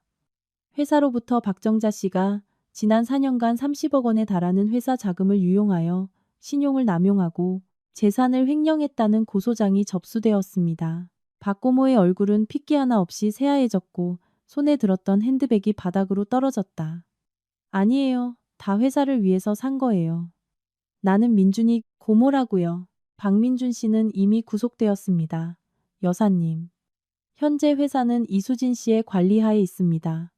회사로부터 박정자 씨가 지난 4년간 30억 원에 달하는 회사 자금을 유용하여 신용을 남용하고 재산을 횡령했다는 고소장이 접수되었습니다. 박 고모의 얼굴은 핏기 하나 없이 새하얘졌고 손에 들었던 핸드백이 바닥으로 떨어졌다. 아니에요. 다 회사를 위해서 산 거예요. 나는 민준이 고모라고요. 박민준 씨는 이미 구속되었습니다. 여사님. 현재 회사는 이수진 씨의 관리하에 있습니다.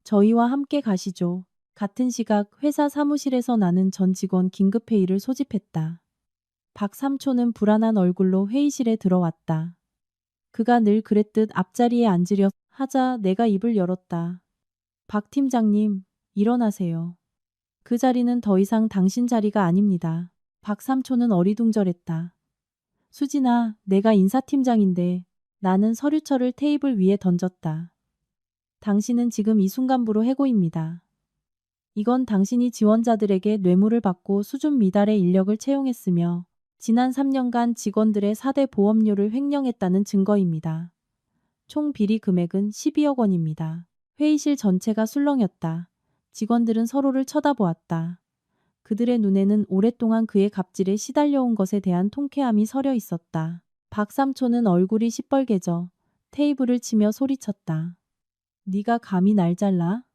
저희와 함께 가시죠. 같은 시각 회사 사무실에서 나는 전 직원 긴급회의를 소집했다. 박 삼촌은 불안한 얼굴로 회의실에 들어왔다. 그가 늘 그랬듯 앞자리에 앉으려 하자 내가 입을 열었다. 박 팀장님, 일어나세요. 그 자리는 더 이상 당신 자리가 아닙니다. 박 삼촌은 어리둥절했다. 수진아, 내가 인사팀장인데 나는 서류철을 테이블 위에 던졌다. 당신은 지금 이 순간부로 해고입니다. 이건 당신이 지원자들에게 뇌물을 받고 수준 미달의 인력을 채용했으며 지난 3년간 직원들의 4대 보험료를 횡령했다는 증거입니다. 총 비리 금액은 12억 원입니다. 회의실 전체가 술렁였다. 직원들은 서로를 쳐다보았다. 그들의 눈에는 오랫동안 그의 갑질에 시달려온 것에 대한 통쾌함이 서려 있었다. 박 삼촌은 얼굴이 시뻘개져 테이블을 치며 소리쳤다. 네가 감히 날 잘라?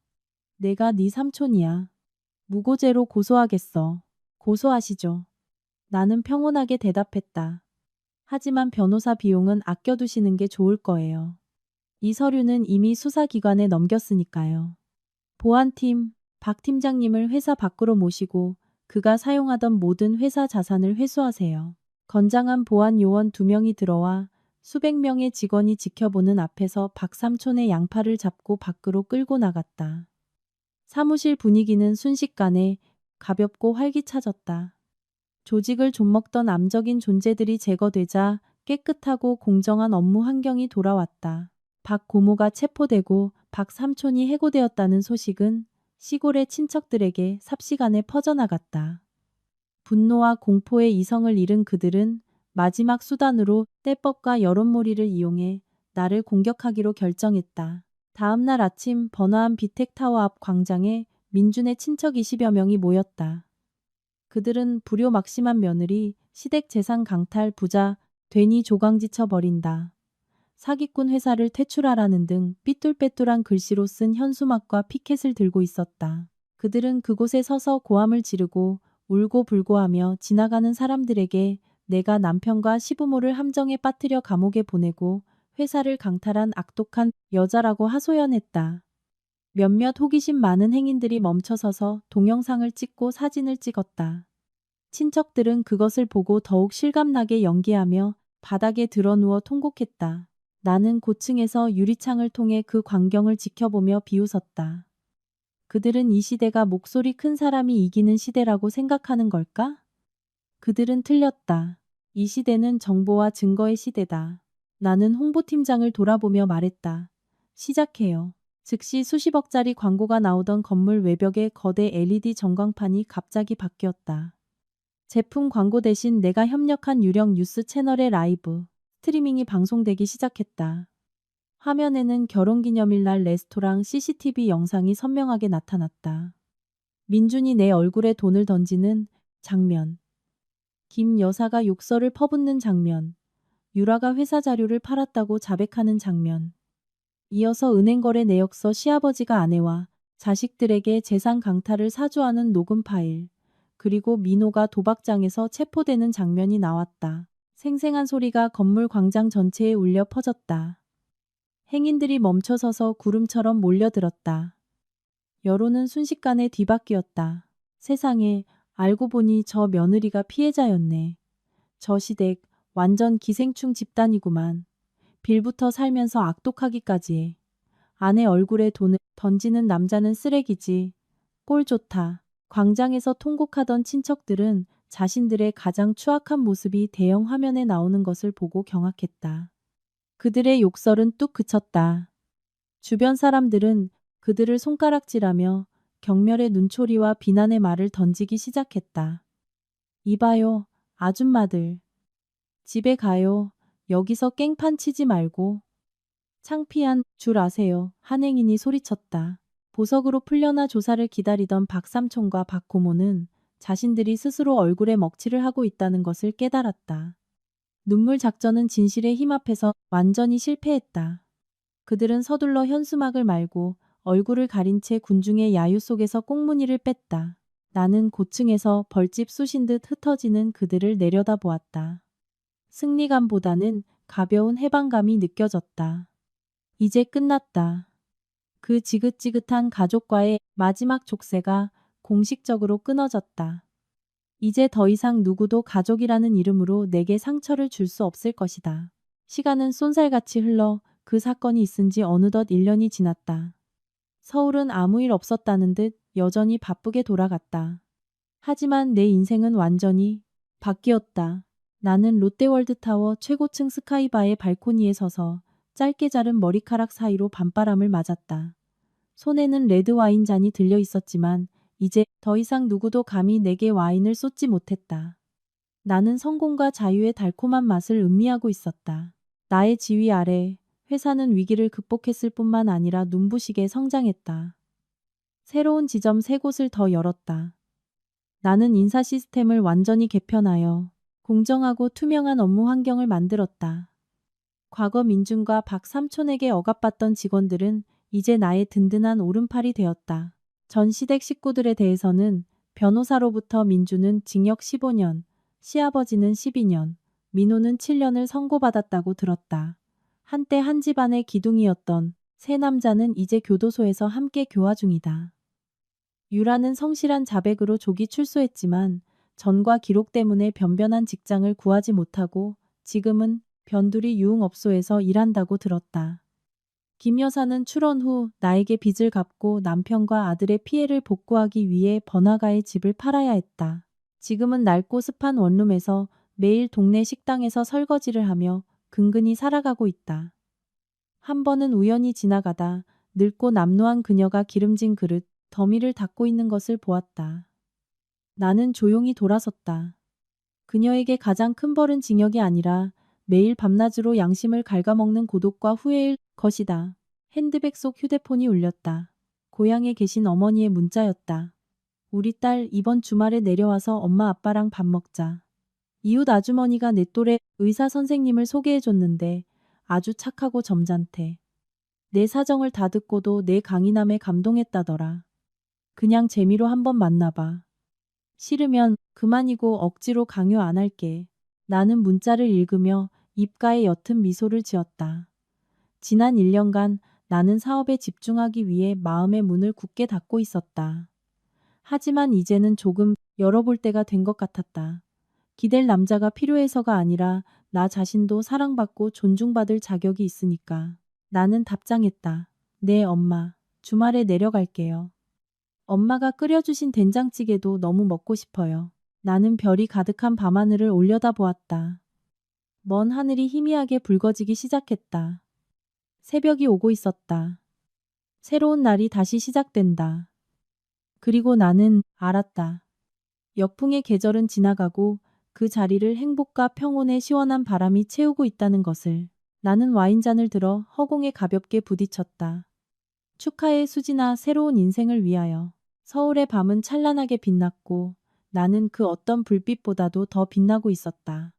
내가 네 삼촌이야. 무고죄로 고소하겠어. 고소하시죠. 나는 평온하게 대답했다. 하지만 변호사 비용은 아껴두시는 게 좋을 거예요. 이 서류는 이미 수사기관에 넘겼으니까요. 보안팀, 박 팀장님을 회사 밖으로 모시고 그가 사용하던 모든 회사 자산을 회수하세요. 건장한 보안 요원 2명이 들어와 수백 명의 직원이 지켜보는 앞에서 박 삼촌의 양팔을 잡고 밖으로 끌고 나갔다. 사무실 분위기는 순식간에 가볍고 활기차졌다. 조직을 좀먹던 암적인 존재들이 제거되자 깨끗하고 공정한 업무 환경이 돌아왔다. 박 고모가 체포되고 박 삼촌이 해고되었다는 소식은 시골의 친척들에게 삽시간에 퍼져나갔다. 분노와 공포의 이성을 잃은 그들은 마지막 수단으로 떼법과 여론몰이를 이용해 나를 공격하기로 결정했다. 다음 날 아침 번화한 비텍타워 앞 광장에 민준의 친척 20여 명이 모였다. 그들은 불효막심한 며느리, 시댁 재산 강탈 부자, 되니 조강지쳐 버린다. 사기꾼 회사를 퇴출하라는 등 삐뚤빼뚤한 글씨로 쓴 현수막과 피켓을 들고 있었다. 그들은 그곳에 서서 고함을 지르고 울고불고하며 지나가는 사람들에게 내가 남편과 시부모를 함정에 빠뜨려 감옥에 보내고 회사를 강탈한 악독한 여자라고 하소연했다. 몇몇 호기심 많은 행인들이 멈춰서서 동영상을 찍고 사진을 찍었다. 친척들은 그것을 보고 더욱 실감나게 연기하며 바닥에 드러누워 통곡했다. 나는 고층에서 유리창을 통해 그 광경을 지켜보며 비웃었다. 그들은 이 시대가 목소리 큰 사람이 이기는 시대라고 생각하는 걸까? 그들은 틀렸다. 이 시대는 정보와 증거의 시대다. 나는 홍보팀장을 돌아보며 말했다. 시작해요. 즉시 수십억짜리 광고가 나오던 건물 외벽에 거대 LED 전광판이 갑자기 바뀌었다. 제품 광고 대신 내가 협력한 유령 뉴스 채널의 라이브 스트리밍이 방송되기 시작했다. 화면에는 결혼기념일날 레스토랑 CCTV 영상이 선명하게 나타났다. 민준이 내 얼굴에 돈을 던지는 장면. 김 여사가 욕설을 퍼붓는 장면. 유라가 회사 자료를 팔았다고 자백하는 장면. 이어서 은행거래 내역서 시아버지가 아내와 자식들에게 재산 강탈을 사주하는 녹음 파일. 그리고 민호가 도박장에서 체포되는 장면이 나왔다. 생생한 소리가 건물 광장 전체에 울려 퍼졌다. 행인들이 멈춰서서 구름처럼 몰려들었다. 여론은 순식간에 뒤바뀌었다. 세상에, 알고 보니 저 며느리가 피해자였네. 저 시댁 완전 기생충 집단이구만. 빌부터 살면서 악독하기까지 해. 아내 얼굴에 돈을 던지는 남자는 쓰레기지. 꼴 좋다. 광장에서 통곡하던 친척들은 자신들의 가장 추악한 모습이 대형 화면에 나오는 것을 보고 경악했다. 그들의 욕설은 뚝 그쳤다. 주변 사람들은 그들을 손가락질하며 경멸의 눈초리와 비난의 말을 던지기 시작했다. 이봐요, 아줌마들. 집에 가요. 여기서 깽판 치지 말고. 창피한 줄 아세요. 한 행인이 소리쳤다. 보석으로 풀려나 조사를 기다리던 박삼촌과 박고모는 자신들이 스스로 얼굴에 먹칠을 하고 있다는 것을 깨달았다. 눈물 작전은 진실의 힘 앞에서 완전히 실패했다. 그들은 서둘러 현수막을 말고 얼굴을 가린 채 군중의 야유 속에서 꽁무니를 뺐다. 나는 고층에서 벌집 쑤신 듯 흩어지는 그들을 내려다보았다. 승리감보다는 가벼운 해방감이 느껴졌다. 이제 끝났다. 그 지긋지긋한 가족과의 마지막 족쇄가 공식적으로 끊어졌다. 이제 더 이상 누구도 가족이라는 이름으로 내게 상처를 줄 수 없을 것이다. 시간은 쏜살같이 흘러 그 사건이 있은 지 어느덧 1년이 지났다. 서울은 아무 일 없었다는 듯 여전히 바쁘게 돌아갔다. 하지만 내 인생은 완전히 바뀌었다. 나는 롯데월드타워 최고층 스카이바의 발코니에 서서 짧게 자른 머리카락 사이로 밤바람을 맞았다. 손에는 레드 와인 잔이 들려 있었지만 이제 더 이상 누구도 감히 내게 와인을 쏟지 못했다. 나는 성공과 자유의 달콤한 맛을 음미하고 있었다. 나의 지휘 아래 회사는 위기를 극복했을 뿐만 아니라 눈부시게 성장했다. 새로운 지점 3곳을 더 열었다. 나는 인사 시스템을 완전히 개편하여 공정하고 투명한 업무 환경을 만들었다. 과거 민준과 박삼촌에게 억압받던 직원들은 이제 나의 든든한 오른팔이 되었다. 전 시댁 식구들에 대해서는 변호사로부터 민준은 징역 15년, 시아버지는 12년, 민호는 7년을 선고받았다고 들었다. 한때 한 집안의 기둥이었던 세 남자는 이제 교도소에서 함께 교화 중이다. 유라는 성실한 자백으로 조기 출소했지만 전과 기록 때문에 변변한 직장을 구하지 못하고 지금은 변두리 유흥업소에서 일한다고 들었다. 김 여사는 출원 후 나에게 빚을 갚고 남편과 아들의 피해를 복구하기 위해 번화가에 집을 팔아야 했다. 지금은 낡고 습한 원룸에서 매일 동네 식당에서 설거지를 하며 근근히 살아가고 있다. 한 번은 우연히 지나가다 늙고 남루한 그녀가 기름진 그릇, 더미를 닦고 있는 것을 보았다. 나는 조용히 돌아섰다. 그녀에게 가장 큰 벌은 징역이 아니라 매일 밤낮으로 양심을 갉아먹는 고독과 후회일 것이다. 핸드백 속 휴대폰이 울렸다. 고향에 계신 어머니의 문자였다. 우리 딸 이번 주말에 내려와서 엄마 아빠랑 밥 먹자. 이웃 아주머니가 내 또래 의사 선생님을 소개해줬는데 아주 착하고 점잖대. 내 사정을 다 듣고도 내 강인함에 감동했다더라. 그냥 재미로 한번 만나봐. 싫으면 그만이고 억지로 강요 안 할게. 나는 문자를 읽으며 입가에 옅은 미소를 지었다. 지난 1년간 나는 사업에 집중하기 위해 마음의 문을 굳게 닫고 있었다. 하지만 이제는 조금 열어볼 때가 된 것 같았다. 기댈 남자가 필요해서가 아니라 나 자신도 사랑받고 존중받을 자격이 있으니까. 나는 답장했다. 네, 엄마. 주말에 내려갈게요. 엄마가 끓여주신 된장찌개도 너무 먹고 싶어요. 나는 별이 가득한 밤하늘을 올려다보았다. 먼 하늘이 희미하게 붉어지기 시작했다. 새벽이 오고 있었다. 새로운 날이 다시 시작된다. 그리고 나는 알았다. 역풍의 계절은 지나가고 그 자리를 행복과 평온의 시원한 바람이 채우고 있다는 것을. 나는 와인잔을 들어 허공에 가볍게 부딪혔다. 축하해, 수진아. 새로운 인생을 위하여. 서울의 밤은 찬란하게 빛났고 나는 그 어떤 불빛보다도 더 빛나고 있었다.